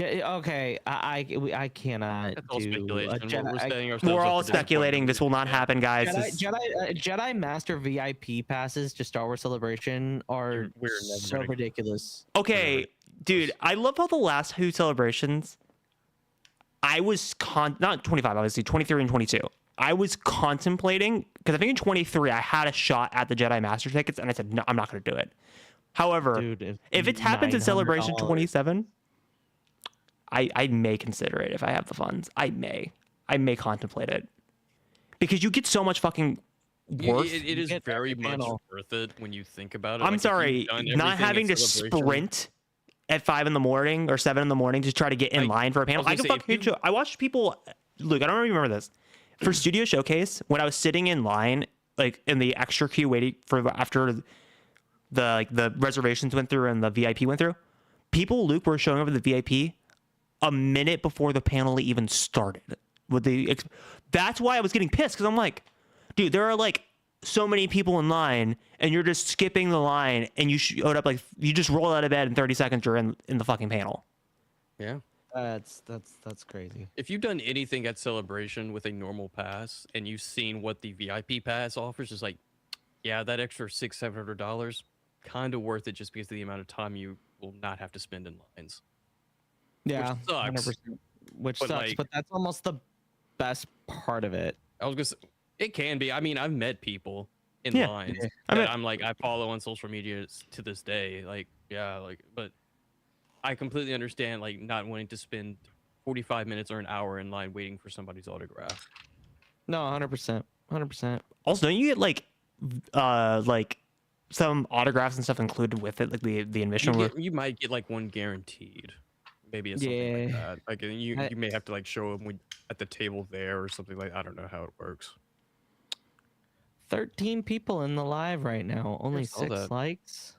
Okay, I cannot That's all do speculation. a We're Jedi, setting ourselves We're up all for speculating. This will not happen, guys. Jedi Master VIP passes to Star Wars Celebration are We're never so gonna- ridiculous. Okay, dude, I love how the last 2 celebrations, I was not 25, obviously, 23 and 22. I was contemplating, because I think in 23 I had a shot at the Jedi Master tickets, and I said, no, I'm not going to do it. However, Dude, if it happens in Celebration $900. 27, I may consider it if I have the funds. I may contemplate it, because you get so much fucking worth. It is get very every much panel. worth it when you think about it. I'm Like, if you've sorry, done not everything having at to Celebration- sprint at 5 in the morning or 7 in the morning to try to get in Like, line for a panel. I I was can gonna say, fucking I watched people. Luke, I don't really remember this. For Studio Showcase, when I was sitting in line, like in the extra queue waiting for after the reservations went through and the VIP went through, people, Luke, were showing up at the VIP a minute before the panel even started. That's why I was getting pissed, because I'm like, dude, there are like so many people in line, and you're just skipping the line, and you showed up like you just roll out of bed in 30 seconds. You're in the fucking panel. Yeah. That's crazy. If you've done anything at Celebration with a normal pass and you've seen what the VIP pass offers, it's like, yeah, that extra $600-700, kind of worth it just because of the amount of time you will not have to spend in lines. Yeah, sucks. 100%. Which But, sucks, like- but that's almost the best part of it. I was gonna say, it can be. I mean, I've met people in Yeah. lines Yeah. that I'm like, I follow on social media to this day. Like, yeah, like, but I completely understand, like, not wanting to spend 45 minutes or an hour in line waiting for somebody's autograph. No, 100%, 100%. Also, don't you get like some autographs and stuff included with it, like the admission? You might get like one guaranteed. Maybe it's something like Yeah. that. Like, and you may have to like show them at the table there or something like. I don't know how it works. 13 people in the live right now. Only saw 6 that. likes.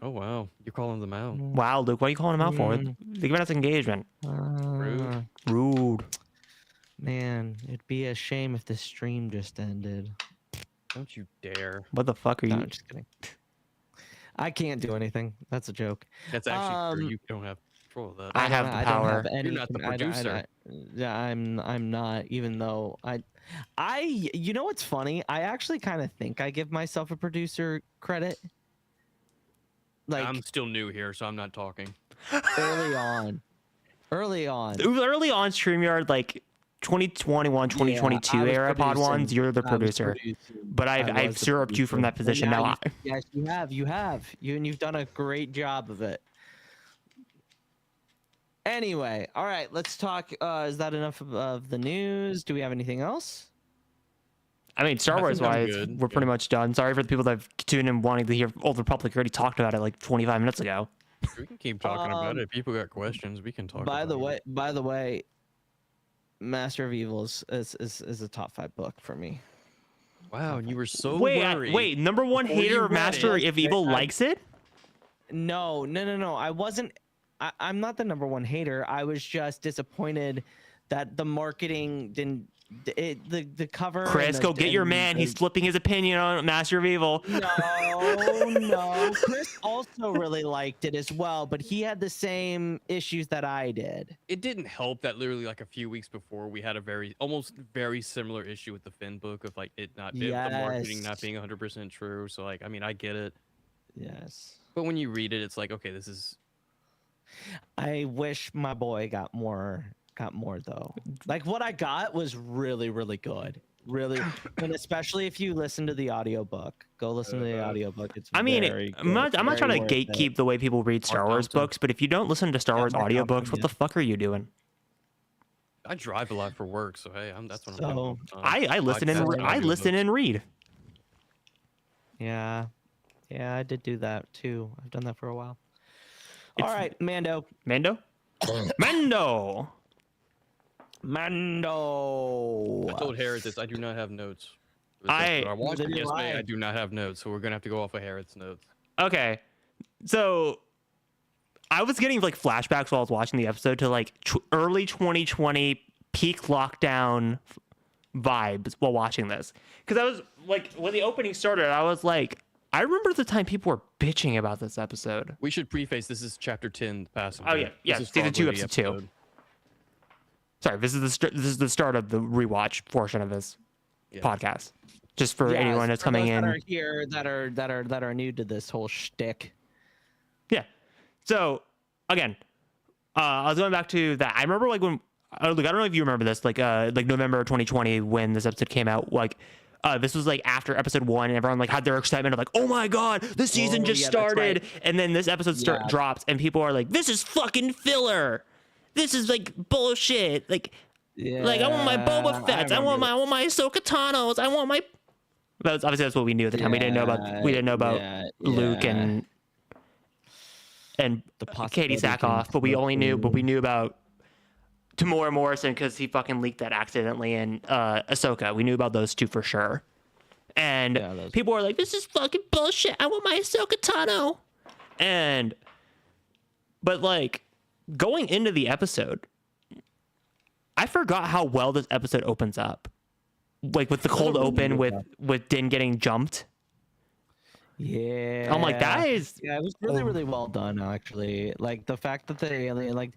Oh wow, you're calling them out. Wow, Luke, what are you calling him out for? Mm. Think about its engagement. Uh, Rude. Man, it'd be a shame if this stream just ended. Don't you dare. What the fuck are No, you? I'm just kidding. I can't do anything. That's a joke. That's actually true. You don't have control of that. I have the power. You're not the producer. Yeah, I'm not. Even though you know what's funny? I actually kind of think I give myself a producer credit. Like I'm still new here, so I'm not talking. early on. Early on StreamYard, like 2021, 2022 era Podwans, you're the producer. But I've usurped you from that position now. Yes, you have. You've done a great job of it. Anyway, all right, let's talk. Is that enough of the news? Do we have anything else? I mean, Star Wars wise, we're pretty much done. Sorry for the people that have tuned in wanting to hear Old Republic. We already talked about it like 25 minutes ago. We can keep talking about it. If people got questions, we can talk about it. By the way, Master of Evil is a top 5 book for me. Wow, and you were so worried. Wait, number one hater of Master of Evil likes it? No. I wasn't. I'm not the number one hater. I was just disappointed that the marketing didn't. The cover. Chris, go get your man. He's flipping his opinion on Master of Evil. No. Chris also really liked it as well, but he had the same issues that I did. It didn't help that literally like a few weeks before we had a almost very similar issue with the Finn book of like the marketing not being 100% true. So like, I mean, I get it. Yes. But when you read it, it's like, okay, this is. I wish my boy got more though. Like what I got was really, really good. Really, and especially if you listen to the audiobook. Go listen to the audiobook. It's I'm not trying to gatekeep the way people read Star Wars books, but if you don't listen to Star Wars audiobooks, what the fuck are you doing? I drive a lot for work, so hey, that's what I'm doing. I listen and read. Yeah, I did do that too. I've done that for a while. All right, Mando. I told Harris this. I do not have notes. I do not have notes, so we're gonna have to go off of Harris' notes. Okay, so I was getting like flashbacks while I was watching the episode to like early 2020 peak lockdown vibes while watching this, because I was like, when the opening started, I was like, I remember the time people were bitching about this episode. We should preface this is chapter 10, the Passenger. Oh yeah, season 2, episode 2. Sorry, this is the start of the rewatch portion of this podcast. Just for anyone that's coming in. That are here that are new to this whole shtick. Yeah. So again, I was going back to that. I remember like when I don't know if you remember this, like November 2020 when this episode came out, like this was like after episode 1 and everyone like had their excitement of like, oh my god, the season just started, right. And then this episode drops and people are like, this is fucking filler. This is like bullshit. Like I want my Boba Fett. I want my Ahsoka Tanos. I want my. Obviously that's what we knew at the time. We didn't know about Luke and Katie Sackhoff, but we knew about Tamora Morrison because he fucking leaked that accidentally, and Ahsoka. We knew about those two for sure. And people were like, "This is fucking bullshit. I want my Ahsoka Tano." But like. Going into the episode, I forgot how well this episode opens up. Like with the cold open with Din getting jumped. Yeah. I'm like, that is... Yeah, it was really, really well done, actually. Like the fact that the alien, like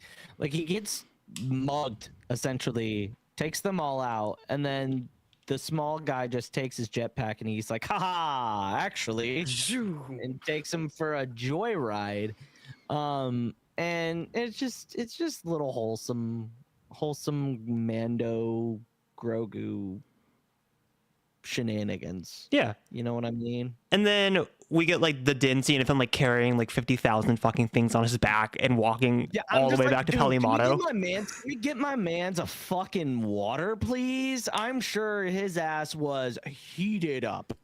he gets mugged, essentially, takes them all out, and then the small guy just takes his jetpack and he's like, haha, actually, and takes him for a joyride. And it's just little wholesome Mando Grogu shenanigans. Yeah, you know what I mean. And then we get like the Din scene of him like carrying like 50,000 fucking things on his back and walking all the way back to Pelimato. Can we get my man's a fucking water, please? I'm sure his ass was heated up.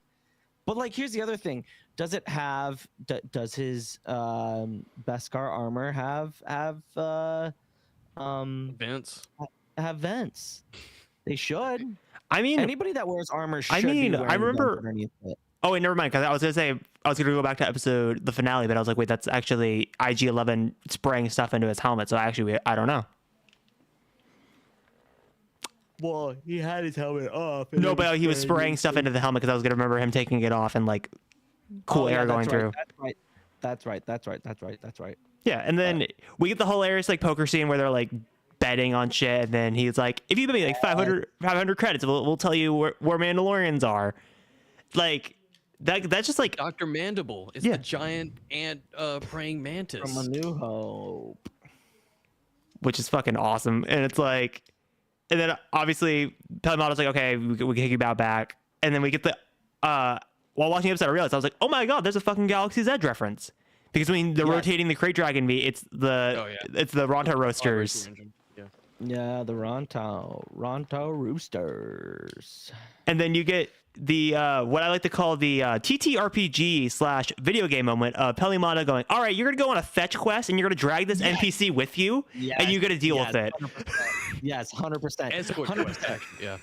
But like, here's the other thing. Does it have? Does his Beskar armor have vents? Have vents? They should. I mean, anybody that wears armor should. I remember. Oh wait, never mind. Because I was gonna go back to the finale, but I was like, wait, that's actually IG-11 spraying stuff into his helmet. So actually, I don't know. well, he had his helmet off. No, but he was spraying stuff into the helmet because I was gonna remember him taking it off and like cool air going through. That's right. Yeah, and then we get the hilarious like poker scene where they're like betting on shit, and then he's like, if you give me like 500 credits, we'll tell you where Mandalorians are. Like that's just like Dr. Mandible is the giant ant praying mantis from A New Hope, which is fucking awesome. And it's like, and then obviously Pelimado's like, okay, we can kick you back, and then we get the while watching the episode, I realized I was like, oh my god, there's a fucking Galaxy's Edge reference. Because when they're rotating the crate dragon meat, it's the Ronto roasters. Yeah, the Ronto roosters. And then you get the what I like to call the TTRPG / video game moment of Pelimata going, all right, you're gonna go on a fetch quest and you're gonna drag this NPC with you, and you gotta deal with it. 100%. Yes, 100%. 100%. Yeah.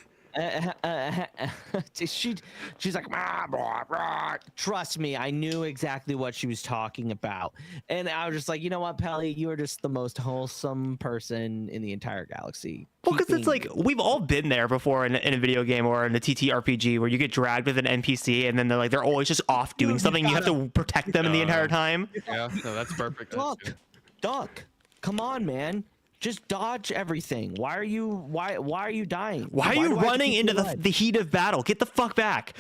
She's like, "Rah, rah, rah." Trust me, I knew exactly what she was talking about, and I was just like, you know what, Pelly, you are just the most wholesome person in the entire galaxy. Well, because it's like we've all been there before in a video game or in a TTRPG where you get dragged with an NPC and then they're always just off doing something. You have to protect them the entire time. Yeah, no, that's perfect. Duck, come on, man. Just dodge everything. Why are you dying? Why are you running into the heat of battle? Get the fuck back.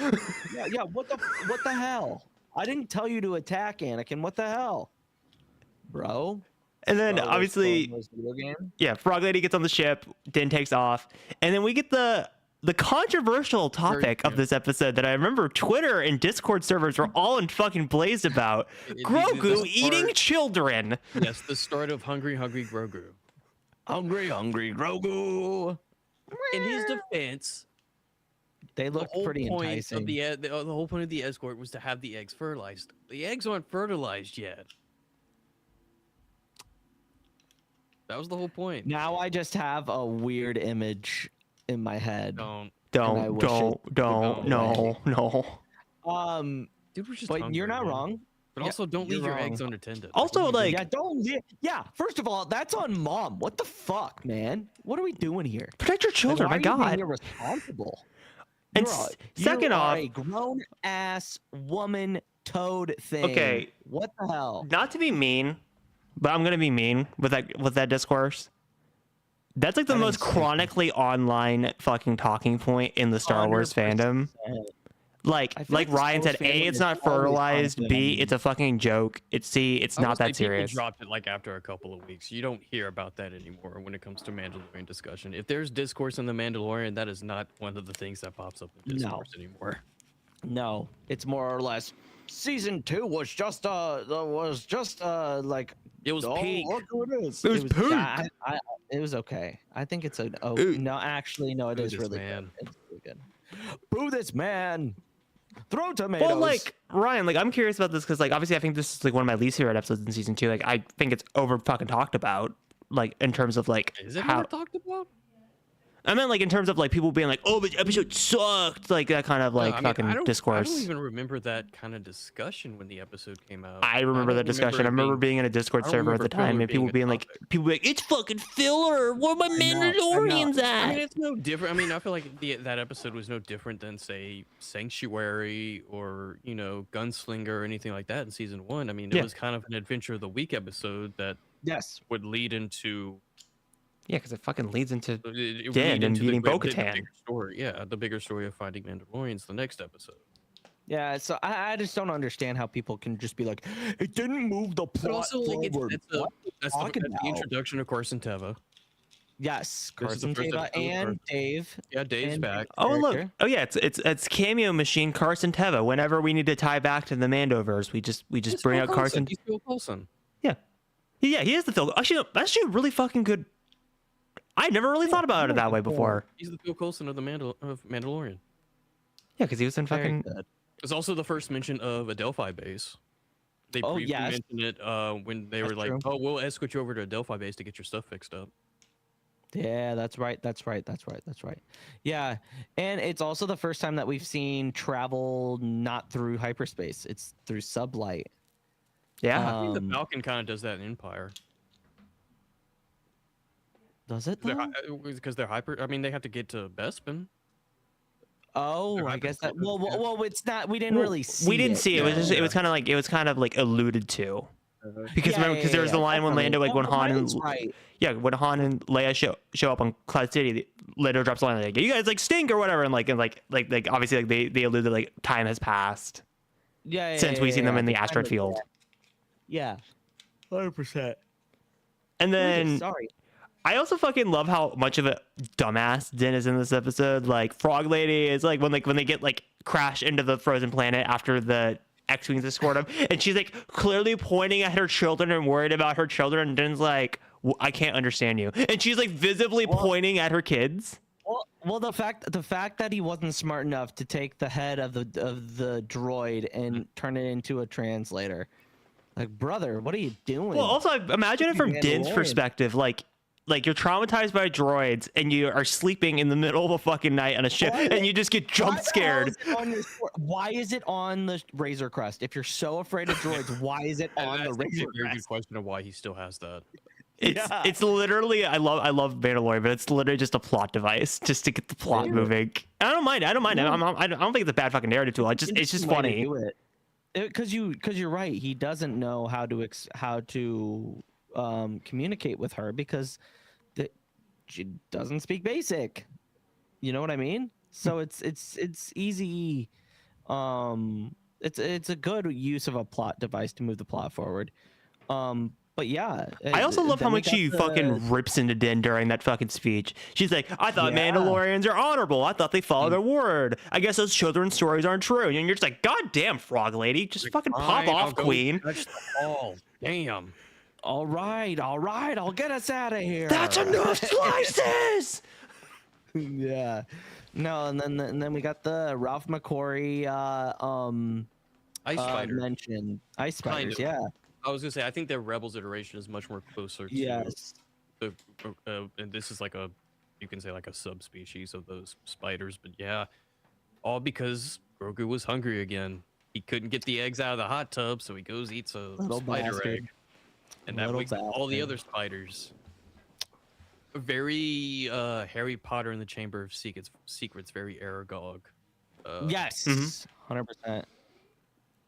Yeah, what the hell? I didn't tell you to attack Anakin. What the hell? Bro. And then obviously Frog Lady gets on the ship, Din takes off, and then we get the controversial topic of this episode that I remember Twitter and Discord servers were all in fucking blazed about. Grogu eating children. Yes, the start of Hungry Grogu. Hungry Grogu. In his defense, they look pretty enticing. The whole point of the escort was to have the eggs fertilized. The eggs aren't fertilized yet. That was the whole point. Now I just have a weird image in my head. No. Dude, we're just but hungry, you're not wrong. But also, don't leave your eggs unattended. Also, first of all, that's on mom. What the fuck, man? What are we doing here? Protect your children, my God. You're irresponsible. And second off, a grown ass woman toad thing. Okay. What the hell? Not to be mean, but I'm gonna be mean with that discourse. That's like the most chronically online fucking talking point in the Star Wars fandom. Like Ryan said, A, it's not fertilized. B, it's a fucking joke. C, it's not that serious. People dropped it like after a couple of weeks. You don't hear about that anymore when it comes to Mandalorian discussion. If there's discourse in the Mandalorian, that is not one of the things that pops up in discourse anymore. No, it's more or less. Season 2 was just like it was peak. Look who it is. It was peak. It was okay. I think it's it is really good. It's really good. Boo this man. Throw tomatoes. Well, like Ryan, like I'm curious about this because like obviously I think this is like one of my least favorite episodes in season 2. Like I think it's over fucking talked about. Like in terms of like is it ever talked about? I meant like in terms of like people being like, oh, the episode sucked, like that kind of like fucking discourse. I don't even remember that kind of discussion when the episode came out. I remember that discussion. I remember being in a Discord server at the time and people being like, it's fucking filler. Where my Mandalorians at? I mean, it's no different. I mean, I feel like that episode was no different than say Sanctuary or Gunslinger or anything like that in season 1. I mean, it was kind of an Adventure of the Week episode that would lead into. Yeah, because it fucking leads into Din and beating Bo-Katan. The bigger story of finding Mandalorians the next episode. Yeah, so I just don't understand how people can just be like, it didn't move the plot forward. That's the introduction of Carson Teva. Yes, Carson Teva and Dave. Yeah, Dave's back. Oh, look. Oh, yeah, it's cameo machine Carson Teva. Whenever we need to tie back to the Mandoverse, we just bring out Carson. He's Phil Coulson. Yeah, he is the Phil. Actually, that's a really fucking good. I never really thought about it that way before. He's the Phil Coulson of Mandalorian. Yeah, because he was in fucking. It's also the first mention of a Delphi base. They briefly mentioned it when they were like, true. "Oh, we'll escort you over to a Delphi base to get your stuff fixed up." Yeah, that's right. Yeah, and it's also the first time that we've seen travel not through hyperspace; it's through sublight. Yeah, I think the Falcon kind of does that in Empire. Does it though? Because they're hyper. I mean, they have to get to Bespin. Oh, They're I guess that. hyper- yeah. Well, it's not. We didn't really see. We didn't see it. It was just Yeah. it was kind of like alluded to. Because Yeah, remember, because there was the line when Lando, like when Han and right. when Han and Leia show up on Cloud City, Lando drops a line like, "You guys like stink" or whatever, and like obviously like they alluded like time has passed since we've seen them in the asteroid field. Yeah, 100%. And then Sorry. I also fucking love how much of a dumbass Din is in this episode. Like Frog Lady is like when they get like crash into the frozen planet after the X-Wings escort them, and she's like clearly pointing at her children and worried about her children, and Din's like, I can't understand you, and she's like visibly pointing at her kids. Well, the fact that he wasn't smart enough to take the head of the droid and turn it into a translator, like, brother, what are you doing? Well, also imagine it from Din's Mandalorian. perspective, like you're traumatized by droids and you are sleeping in the middle of a fucking night on a ship and you just get jump scared. Why is it on the Razor Crest? If you're so afraid of droids, why is it on the That's Razor a very good Crest? question of why he still has that. It's literally I love Mandalorian, but it's literally just a plot device just to get the plot moving. And I don't mind. I don't think it's a bad fucking narrative tool. It's just funny. Because you're right. He doesn't know how to communicate with her because she doesn't speak basic. You know what I mean? So it's easy. It's a good use of a plot device to move the plot forward. But yeah, I also love how then we much got she fucking rips into Din during that fucking speech. She's like, I thought Yeah. Mandalorians are honorable. I thought they follow their word. I guess those children's stories aren't true. And you're just like, God damn, Frog Lady. Just fucking pop Fine, I'll off, go Queen. touch the ball. Damn. All right, I'll get us out of here. That's enough slices! Yeah. No, and then we got the Ralph McQuarrie Ice Spider. mentioned ice Kind spiders. of. Yeah. I was gonna say I think the Rebels iteration is much more closer to Yes. the and this is like you can say like a subspecies of those spiders, but yeah, all because Grogu was hungry again. He couldn't get the eggs out of the hot tub, so he goes eats a Little spider bastard. egg, and that Little wakes up all the bastard. other spiders. Very Harry Potter and the Chamber of Secrets. Very Aragog. Yes. Mhm. 100%.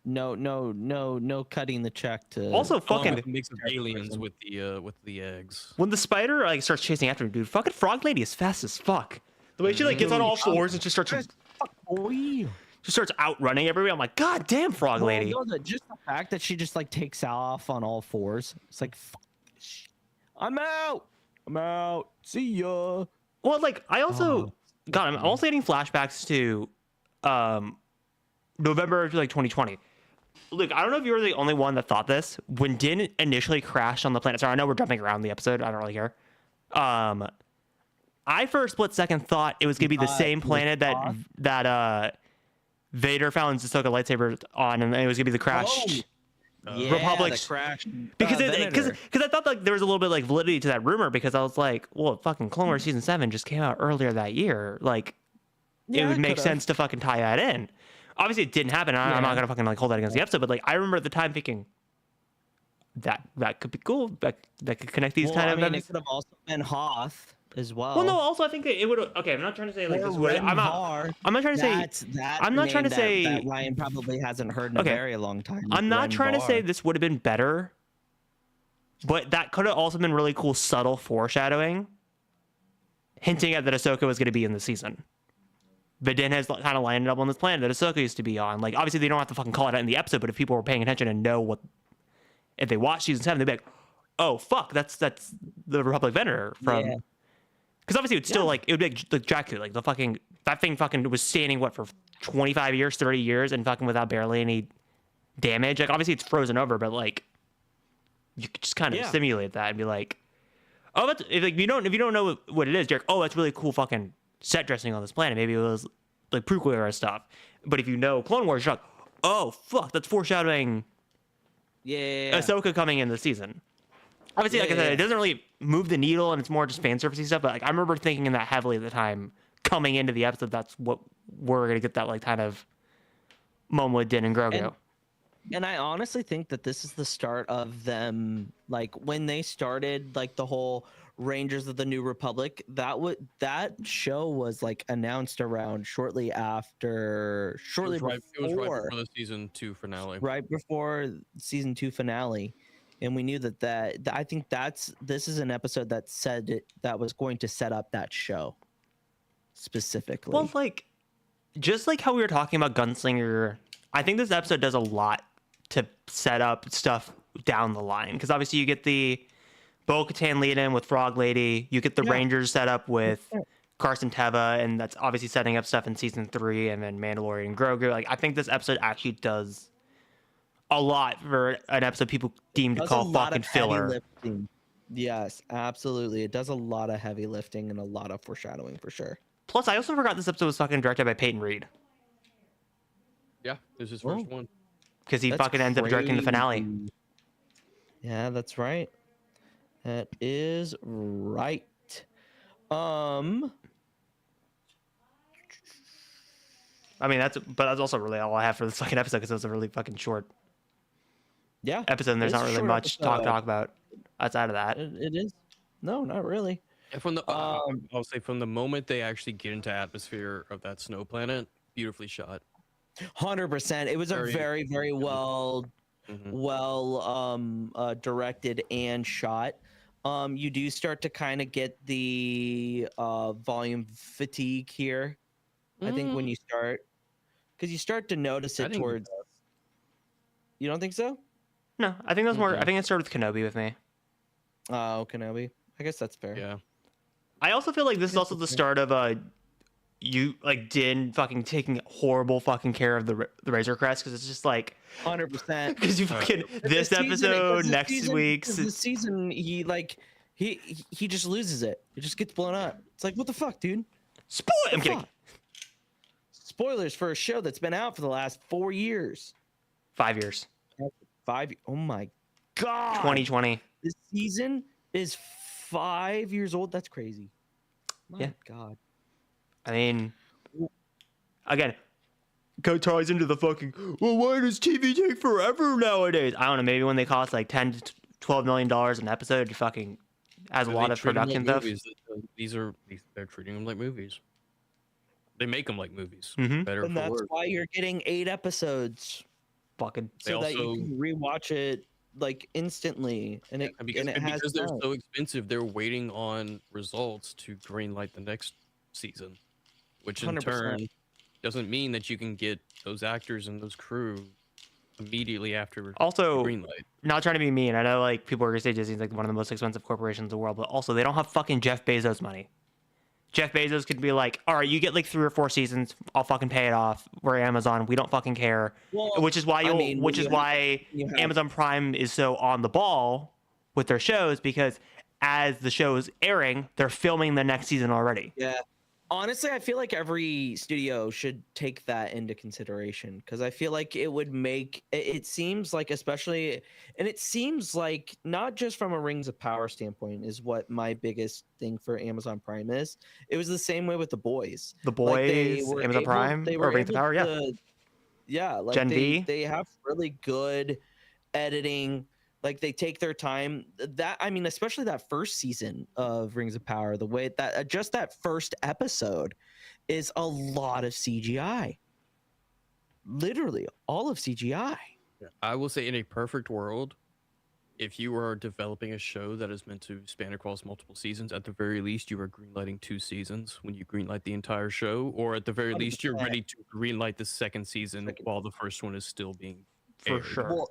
No cutting the check to. Also, Along fucking with a mix of aliens with the eggs. when the spider like starts chasing after him, dude, fucking Frog Lady is fast as fuck. The way she like gets on all fours and just starts outrunning everybody. I'm like, God damn, Frog Lady. Well, no, just the fact that she just like takes off on all fours. It's like, fuck this shit. I'm out. See ya. Well, like I also, God, I'm also getting flashbacks to, November of like 2020. Look, I don't know if you were the only one that thought this when Din initially crashed on the planet. Sorry, I know we're jumping around the episode. I don't really care. I for a split second thought it was gonna be the same planet that Vader found Ahsoka lightsaber on, and it was gonna be the crash. Yeah, Republic's- the crash. Because Venator. I thought like there was a little bit like validity to that rumor because I was like, well, fucking Clone Wars season 7 just came out earlier that year. Like, it Yeah, would make could've. sense to fucking tie that in. Obviously, it didn't happen. I'm not gonna fucking like hold that against the episode, but like I remember at the time thinking that could be cool. That could connect these kind of it events. could have also been Hoth as well. Well, no. Also, I think it would. Okay, I'm not trying to say like Or this. Would, I'm Renvar. not trying to say. I'm not trying to say- that Ryan probably hasn't heard in Okay. a very long time. I'm not trying to say Renvar. this would have been better, but that could have also been really cool, subtle foreshadowing, hinting at that Ahsoka was going to be in the season. But Din has kind of landed up on this planet that Ahsoka used to be on. Like, obviously, they don't have to fucking call it out in the episode, but if people were paying attention and know what, if they watch season 7, they'd be like, "Oh fuck, that's the Republic Venator from." Yeah. Because obviously, it's still like it would be like Jakku, like the fucking that thing fucking was standing what for 25 years, 30 years, and fucking without barely any damage. Like obviously, it's frozen over, but like you could just kind of simulate that and be like, "Oh, that's if you don't know what it is, you're like, oh, that's really cool fucking set dressing on this planet. Maybe it was like prequel era stuff." But if you know Clone Wars, you're like, "Oh fuck, that's foreshadowing Ahsoka coming in the season." Obviously, like I said, it doesn't really move the needle, and it's more just fan servicey stuff. But like I remember thinking that heavily at the time, coming into the episode, that's what we're gonna get that like kind of moment with Din and Grogu. And I honestly think that this is the start of them, like when they started like the whole Rangers of the New Republic. That show was like announced around shortly It was right before, before the season 2 finale. right before season 2 finale, and we knew that I think this is an episode that that was going to set up that show specifically. Well, like, just like how we were talking about Gunslinger, I think this episode does a lot to set up stuff down the line. Because obviously you get the Bo-Katan lead in with Frog Lady. You get the Rangers set up with Carson Teva, and that's obviously setting up stuff in season 3, and then Mandalorian and Grogu. Like, I think this episode actually does a lot for an episode people deem to call fucking filler. Lifting. Yes, absolutely. It does a lot of heavy lifting and a lot of foreshadowing for sure. Plus, I also forgot this episode was fucking directed by Peyton Reed. Yeah, it was his first one. Because he fucking ends up directing the finale. Yeah, that's right. That is right. I mean, that's also really all I have for this fucking episode, because it was a really fucking short episode, and there's not really much to talk about outside of that. It is. No, not really. And from the I'll say from the moment they actually get into atmosphere of that snow planet, beautifully shot. 100%. It was a very, very well directed and shot. You do start to kind of get the volume fatigue here. I think when you start, because you start to notice it towards. You don't think so? No, I think that's more. I think it started with Kenobi with me. Oh, Kenobi. I guess that's fair. Yeah. I also feel like this is also the start of you like Din fucking taking horrible fucking care of the Razor Crest, because it's just like 100%. Because you fucking this episode, next week's this season, he just loses it. It just gets blown up. It's like, what the fuck, dude? I'm kidding. Spoilers for a show that's been out for the last 4 years. 5 years. 5. Oh my god. 2020. This season is 5 years old. That's crazy. My god. I mean, again, ties into the fucking, well, why does TV take forever nowadays? I don't know. Maybe when they cost like $10 to $12 million an episode, fucking has a lot of production stuff. They're treating them like movies. They make them like movies. Better and that's why you're getting 8 episodes. Fucking. So that you can rewatch it like instantly, and because they're so expensive, they're waiting on results to greenlight the next season, which in 100%. Turn doesn't mean that you can get those actors and those crew immediately after greenlight. Not trying to be mean, I know like people are gonna say Disney's like one of the most expensive corporations in the world, but also they don't have fucking Jeff Bezos money. Jeff Bezos could be like, all right, you get like 3 or 4 seasons, I'll fucking pay it off. We're Amazon, we don't fucking care. Well, which is why Amazon Prime is so on the ball with their shows, because as the show is airing, they're filming the next season already. Yeah. Honestly, I feel like every studio should take that into consideration, because I feel like it would make it seems like, especially, and it seems like not just from a Rings of Power standpoint is what my biggest thing for Amazon Prime is. It was the same way with The Boys. The Boys, like Amazon Prime, or Rings of Power, like Gen V. They have really good editing. Like they take their time. That, I mean, especially that first season of Rings of Power, the way that just that first episode is a lot of CGI. Literally all of CGI. I will say, in a perfect world, if you are developing a show that is meant to span across multiple seasons, at the very least you are greenlighting 2 seasons when you greenlight the entire show, or at the very 100%. Least you're ready to greenlight the second season while the first one is still being aired. For sure. Well,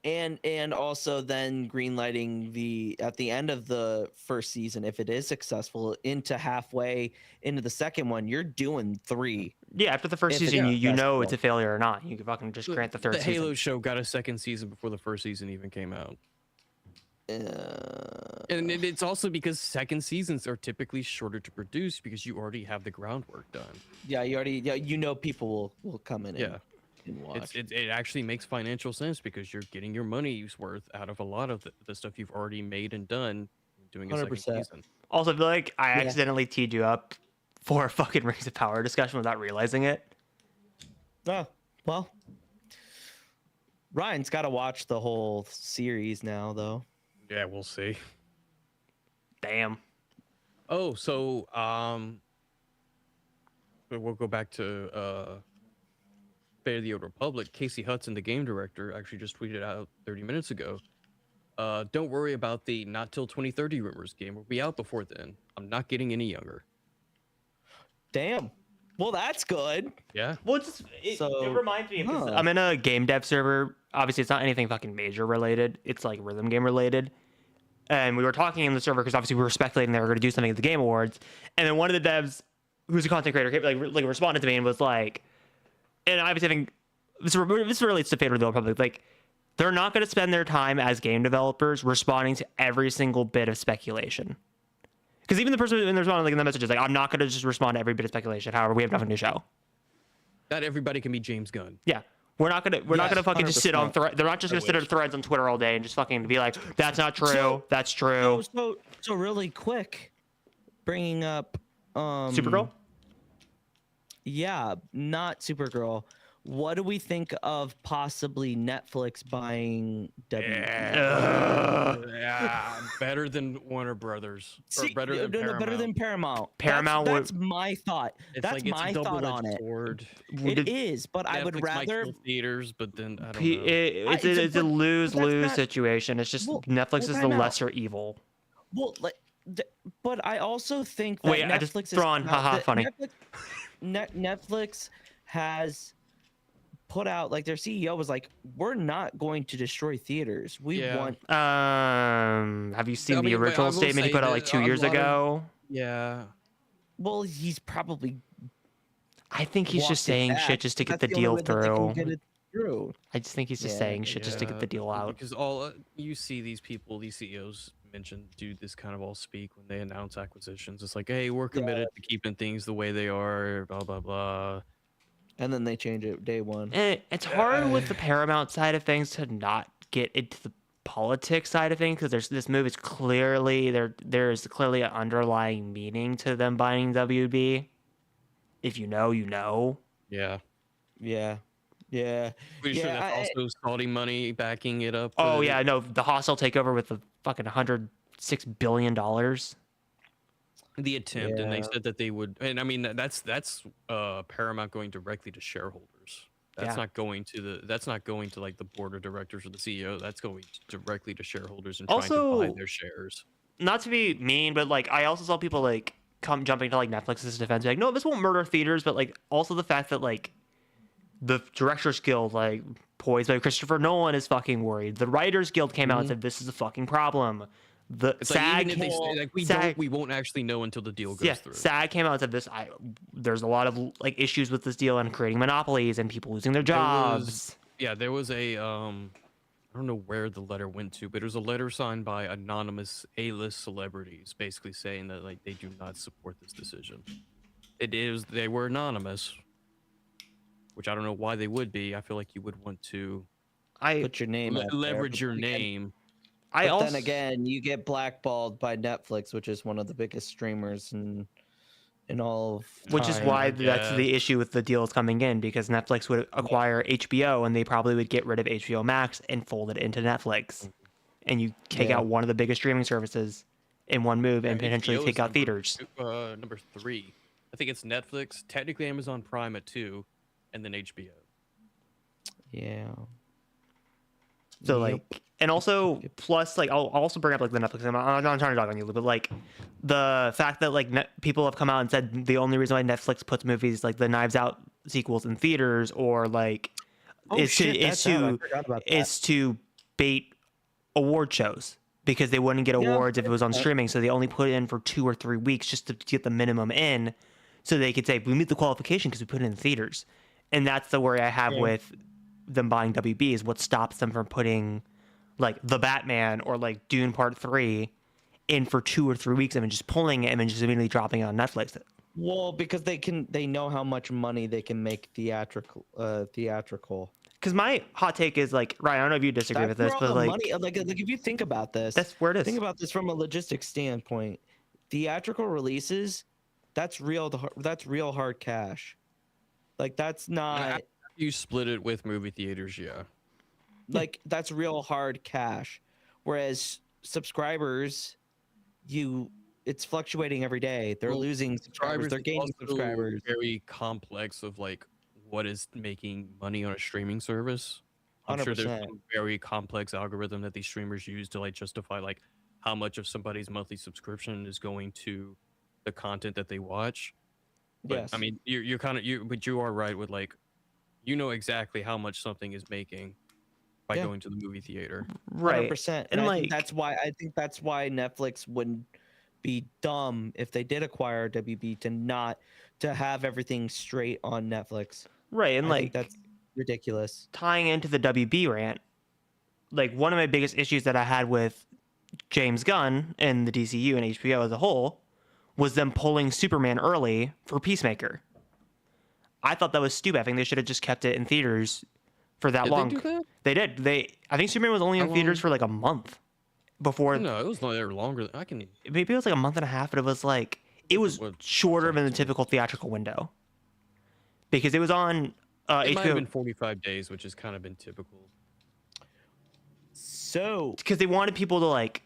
and also then greenlighting at the end of the first season, if it is successful, into halfway into the second one, you're doing 3. Yeah, after the first season, you know it's a failure or not. You can fucking just grant the third season. The Halo show got a second season before the first season even came out. And it's also because second seasons are typically shorter to produce because you already have the groundwork done. Yeah, people will come in. Yeah. It actually makes financial sense because you're getting your money's worth out of a lot of the stuff you've already made and done doing a 100%. Second season. Also, I feel like I accidentally teed you up for a fucking Rings of Power discussion without realizing it. Oh, well. Ryan's got to watch the whole series now, though. Yeah, we'll see. Damn. Oh, so we'll go back to Fate of the Old Republic. Casey Hudson, the game director, actually just tweeted out 30 minutes ago. Don't worry about the not till 2030 rumors. Game will be out before then. I'm not getting any younger. Damn. Well, that's good. Yeah. Well, it reminds me because I'm in a game dev server. Obviously, it's not anything fucking major related. It's like rhythm game related. And we were talking in the server because obviously we were speculating they were going to do something at the Game Awards. And then one of the devs, who's a content creator, like responded to me and was like, and I was having this relates to Fate of the Old Republic. Like, they're not going to spend their time as game developers responding to every single bit of speculation. Because even the person in the responding, like in the messages, like, I'm not going to just respond to every bit of speculation. However, we have nothing to show. Not everybody can be James Gunn. Yeah. We're not gonna fucking just sit on thread. They're not just gonna sit on threads on Twitter all day and just fucking be like, that's not true. That's true. So really quick, bringing up Supergirl. Yeah, not Supergirl. What do we think of possibly Netflix buying WB? Yeah, better than Warner Brothers. Or better than Paramount. Better than Paramount. Paramount. That's my thought. It's That's like, my thought on it. Sword. It is, but I would Netflix might rather kill theaters, but then I don't know. It's a lose-lose situation. It's just Netflix is the lesser evil. Well, but I also think that Wait, Netflix I just thrown. Haha, funny. Netflix has put out, like, their CEO was like, we're not going to destroy theaters. We want. Have you seen the original statement he put out like 2 years ago? Yeah. Well, he's probably. I think he's just saying shit just to get the deal through. I just think he's just saying shit just to get the deal out. Because all you see these people, these CEOs do this kind of all speak when they announce acquisitions. It's like, hey, we're committed to keeping things the way they are, blah blah blah. And then they change it day one. It's hard with the Paramount side of things to not get into the politics side of things because this move is clearly there's clearly an underlying meaning to them buying WB. If you know, you know. Yeah. Pretty sure that's also Saudi money backing it up. Oh yeah, no, the hostile takeover with the fucking $106 billion. The attempt, and they said that they would, and I mean that's Paramount going directly to shareholders. That's not going to like the board of directors or the CEO. That's going directly to shareholders and trying to buy their shares. Not to be mean, but like I also saw people like jumping to like Netflix's defense, like, no, this won't murder theaters, but like also the fact that like the Directors Guild, like poised by Christopher Nolan, is fucking worried. The Writers Guild came out and said this is a fucking problem. The SAG, like, even if they say, like, we won't actually know until the deal goes through. SAG came out and said there's a lot of like issues with this deal and creating monopolies and people losing their jobs. There was a I don't know where the letter went to, but it was a letter signed by anonymous A-list celebrities, basically saying that like they do not support this decision. They were anonymous, which I don't know why they would be. I feel like you would want to put your name leverage your name. Then again, you get blackballed by Netflix, which is one of the biggest streamers in all of time. Which is why that's the issue with the deals coming in, because Netflix would acquire HBO and they probably would get rid of HBO Max and fold it into Netflix. And you take out one of the biggest streaming services in one move and potentially take out theaters. Number 3. I think it's Netflix, technically Amazon Prime at 2, and then HBO. Yeah. So like, and also plus like I'll also bring up like the Netflix. I'm not trying to dog on you, but like the fact that like people have come out and said the only reason why Netflix puts movies like the Knives Out sequels in theaters or like is to bait award shows because they wouldn't get awards if it was on streaming. So they only put it in for 2 or 3 weeks just to get the minimum in, so they could say we meet the qualification because we put it in theaters. And that's the worry I have with them buying WB, is what stops them from putting like The Batman or like Dune Part 3 in for 2 or 3 weeks and then just pulling it and then just immediately dropping it on Netflix. Well, because they know how much money they can make theatrical. Because my hot take is like, Ryan, I don't know if you disagree with this, but like, money, like if you think about this, that's where it is. Think about this from a logistics standpoint. Theatrical releases, that's real hard cash. Like that's not. You split it with movie theaters, like that's real hard cash. Whereas subscribers, it's fluctuating every day. They're Well, losing subscribers. They're is gaining also subscribers. very complex of like what is making money on a streaming service. I'm sure there's 100%. some very complex algorithm that these streamers use to like justify like how much of somebody's monthly subscription is going to the content that they watch. But Yes. I mean, you're kind of but you are right with like, you know exactly how much something is making by Yeah. going to the movie theater. Right. 100%. And I like think that's why Netflix wouldn't be dumb if they did acquire WB to have everything straight on Netflix. right. And I think like that's ridiculous. tying into the WB rant, like one of my biggest issues that I had with James Gunn and the DCU and HBO as a whole was them pulling Superman early for Peacemaker. I thought that was stupid. I think they should have just kept it in theaters for that Did long. they do that? They did. I think Superman was only in How theaters long? for like a month before. No, it was not there longer. I can. Maybe it was like a month and a half, but it was like it was What- shorter than the typical theatrical window because it was on It might have HBO been 45 days, which has kind of been typical. So because they wanted people to like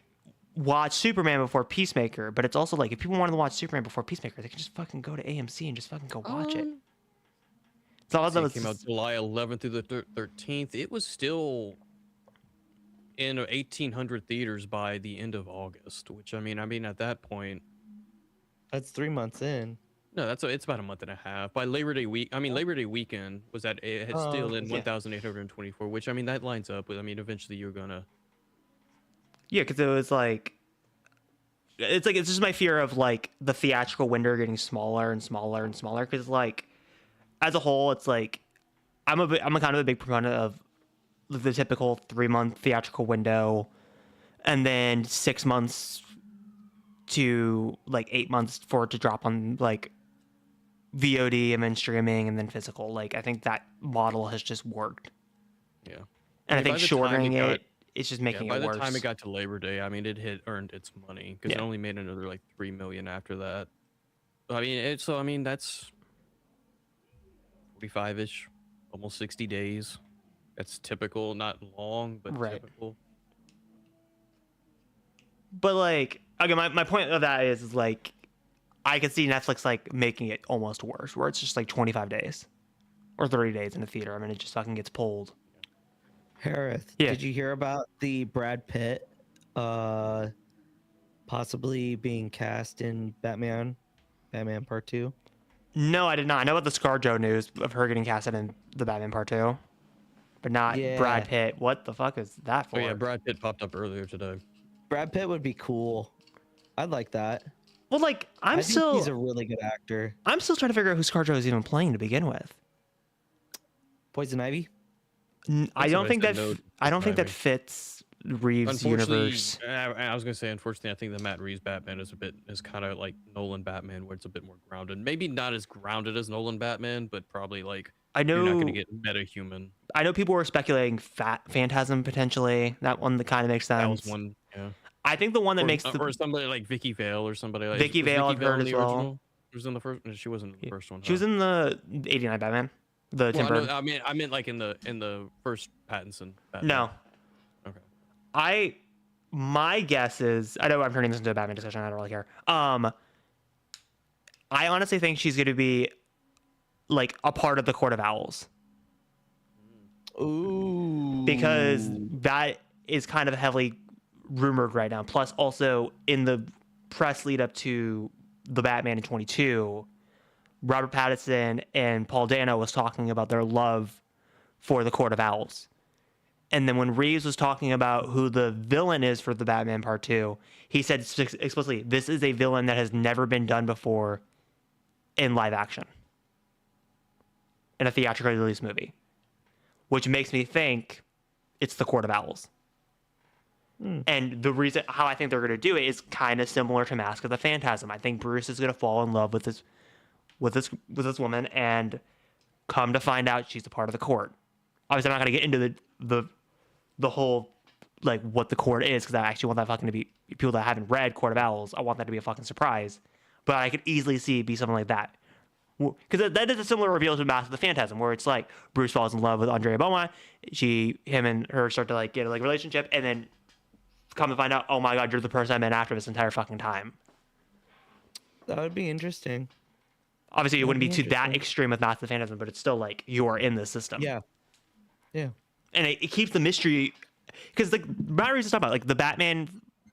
watch Superman before Peacemaker, but it's also like if people wanted to watch Superman before Peacemaker, they can just fucking go to AMC and just fucking go watch it. So all that It was came out July 11th through the 13th. It was still in 1,800 theaters by the end of August, which I mean at that point, that's 3 months in. no, it's about a month and a half. By Labor Day week, Labor Day weekend was at it had still in yeah. 1,824, which I mean that lines up with eventually you're gonna. yeah, because it was like it's just my fear of like the theatrical window getting smaller and smaller and smaller because like as a whole, it's like I'm a kind of a big proponent of the typical 3-month theatrical window, and then 6 months to like 8 months for it to drop on like VOD and then streaming and then physical. Like I think that model has just worked, Yeah. and I mean, think by the time shortening it got- it, it's just making by it the worse. time it got to Labor Day, I mean it had earned its money because Yeah. it only made another like 3 million after that. I mean that's 45-ish, almost 60 days. That's typical, not long, but Right. typical. But like again, my point of that is like I could see Netflix like making it almost worse, where it's just like 25 days or 30 days in the theater. I mean, it just fucking gets pulled. Harith, Yeah. did you hear about the Brad Pitt possibly being cast in Batman Part 2? No, I did not. I know about the ScarJo news of her getting casted in the Batman Part 2, but not Yeah. Brad Pitt. What the fuck is that for? Oh yeah, Brad Pitt popped up earlier today. Brad Pitt would be cool. I'd like that. Well, like I think he's a really good actor. I'm still trying to figure out who ScarJo is even playing to begin with. Poison Ivy? I don't think that. no to I don't think that Ivy. fits Reeves' universe. I was gonna say, unfortunately, I think the Matt Reeves Batman is kind of like Nolan Batman, where it's a bit more grounded. Maybe not as grounded as Nolan Batman, but probably like I you're not know. gonna get meta-human. I know people were speculating Phantasm potentially. That one that kind of makes sense. That was one. Yeah. I think the one that makes or somebody like Vicky Vale or somebody like Vicky was Vale, I've heard in as the well. original? She was in the first. No, she wasn't in the first one. She was in the '89 Batman, the Tim Well, Burton. I meant like in the first Pattinson. Batman. No, Okay. my guess is I know I'm turning this into a Batman discussion. I don't really care. I honestly think she's going to be like a part of the Court of Owls Ooh. because that is kind of heavily rumored right now. Plus, also in the press lead up to the Batman in 22, Robert Pattinson and Paul Dano was talking about their love for the Court of Owls. And then when Reeves was talking about who the villain is for the Batman Part 2, he said explicitly, this is a villain that has never been done before in live action in a theatrically released movie, which makes me think it's the Court of Owls. And the reason how I think they're going to do it is kind of similar to Mask of the Phantasm. I think Bruce is going to fall in love with this woman and come to find out she's a part of the court. Obviously, I'm not going to get into the whole like what the court is because I actually want that fucking to be people that haven't read Court of Owls. I want that to be a fucking surprise, but I could easily see it be something like that because that is a similar reveal to Mask of the Phantasm where it's like Bruce falls in love with Andrea Beaumont, him and her start to like get a like relationship, and then come to find out, oh my god, you're the person I've been after this entire fucking time. That would be interesting. Obviously, it That'd wouldn't be be to that interesting. extreme with Master Phantasm, but it's still like you are in the system. Yeah. Yeah. And it keeps the mystery, because like Battery's talking about, like the Batman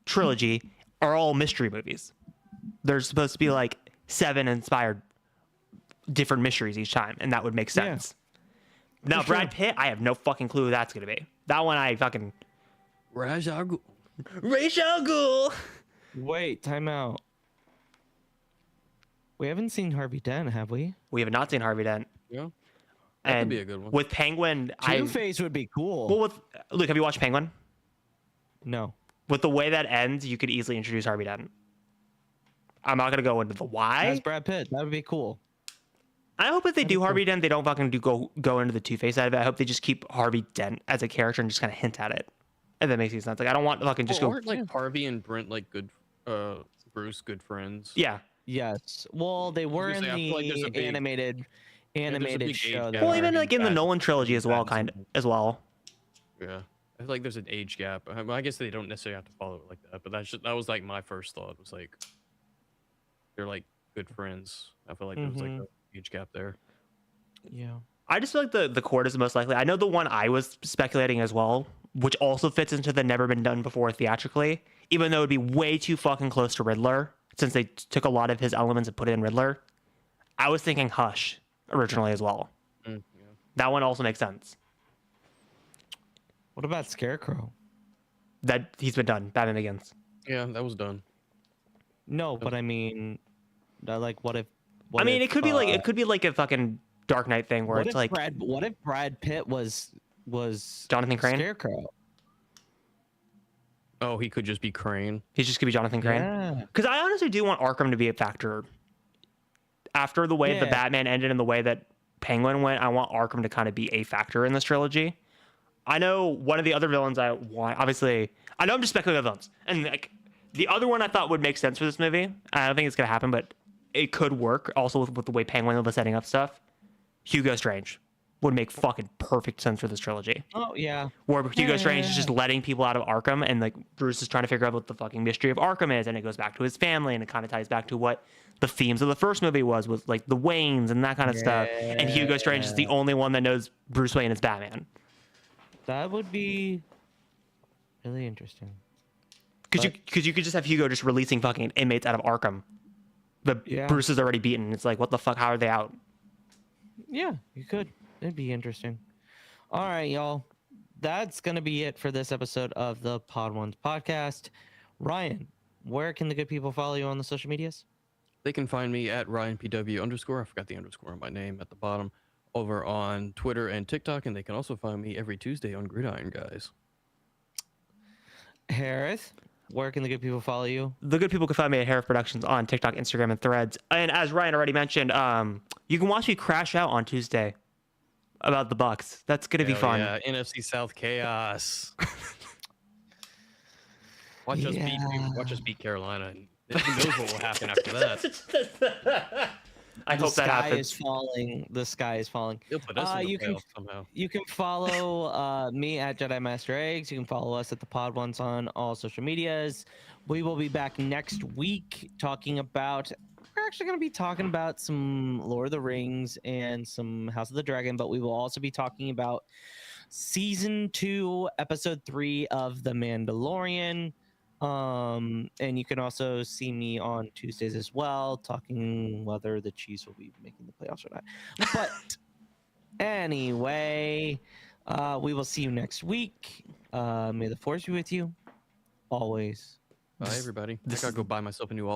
trilogy are all mystery movies. There's supposed to be like 7 inspired different mysteries each time, and that would make sense. Now, For sure. Brad Pitt, I have no fucking clue who that's gonna be. That one I fucking Ra's al Ghul. Ra's al Ghul. Wait, time out. We haven't seen Harvey Dent, have we? We have not seen Harvey Dent. Yeah, that And could be a good one. with Penguin, Two-Face would be cool. well with Luke, have you watched Penguin? No. With the way that ends, you could easily introduce Harvey Dent. I'm not gonna go into the why. As Brad Pitt, that would be cool. I hope if they That'd be do cool. Harvey Dent, they don't fucking go into the Two-Face side of it. I hope they just keep Harvey Dent as a character and just kind of hint at it. If that makes any sense. Like I don't want to fucking just Well, go. aren't like Harvey and Brent like good, Bruce good friends? Yeah. Yes. Well, they were in say, I feel like there's the a big- animated there's a big age show. gap. that Well, were- even like in the Bad- Nolan trilogy as well, bad kind sequel. as well. Yeah, I feel like there's an age gap. I guess they don't necessarily have to follow it like that, but that was like my first thought. Was like they're like good friends. I feel like there was like a age gap there. Yeah. I just feel like the court is the most likely. I know the one I was speculating as well, which also fits into the never been done before theatrically, even though it'd be way too fucking close to Riddler, since they took a lot of his elements and put it in Riddler. I was thinking Hush originally as well. Yeah. That one also makes sense. What about Scarecrow? That he's been done. Batman Begins. Yeah, that was done. No, but I mean, like, what if? I mean, it could be like a fucking Dark Knight thing where it's like what if Brad Pitt was Jonathan Crane. Scarecrow? Oh, he could just be Crane. He's just gonna be Jonathan Crane. Yeah. Because I honestly do want Arkham to be a factor. After the way the Yeah. Batman ended and the way that Penguin went, I want Arkham to kind of be a factor in this trilogy. I know one of the other villains I want, obviously, I know I'm just speculating on villains. And like the other one I thought would make sense for this movie. I don't think it's going to happen, but it could work also with the way Penguin was setting up stuff. Hugo Strange would make fucking perfect sense for this trilogy. Oh yeah. Where Hugo Strange is Yeah. just letting people out of Arkham, and like Bruce is trying to figure out what the fucking mystery of Arkham is, and it goes back to his family, and it kind of ties back to what the themes of the first movie was like the Waynes and that kind of stuff. And Hugo Strange is the only one that knows Bruce Wayne is Batman. That would be really interesting. Because you could just have Hugo just releasing fucking inmates out of Arkham. But Yeah. Bruce is already beaten. It's like, what the fuck? How are they out? Yeah, you could. It'd be interesting. All right, y'all. That's gonna be it for this episode of the Podwans podcast. Ryan, where can the good people follow you on the social medias? They can find me at RyanPW_. I forgot the underscore on my name at the bottom. Over on Twitter and TikTok, and they can also find me every Tuesday on Gridiron Guys. Harris, where can the good people follow you? The good people can find me at Harif Productions on TikTok, Instagram, and Threads. And as Ryan already mentioned, you can watch me crash out on Tuesday about the Bucks. That's gonna be Hell fun. Yeah, NFC South chaos. Watch us beat Carolina, and who knows what will happen after that. I hope that The sky happens. is falling. The sky is falling. He'll put us in the you can- playoffs somehow. You can follow me at Jedi Master Eggs. You can follow us at the Podwans on all social medias. We will be back next week talking about. We're actually going to be talking about some Lord of the Rings and some House of the Dragon, but we will also be talking about season 2, episode 3 of The Mandalorian. And you can also see me on Tuesdays as well, talking whether the Chiefs will be making the playoffs or not. But anyway, we will see you next week. May the force be with you always. Bye, everybody. I this gotta is- go buy myself a new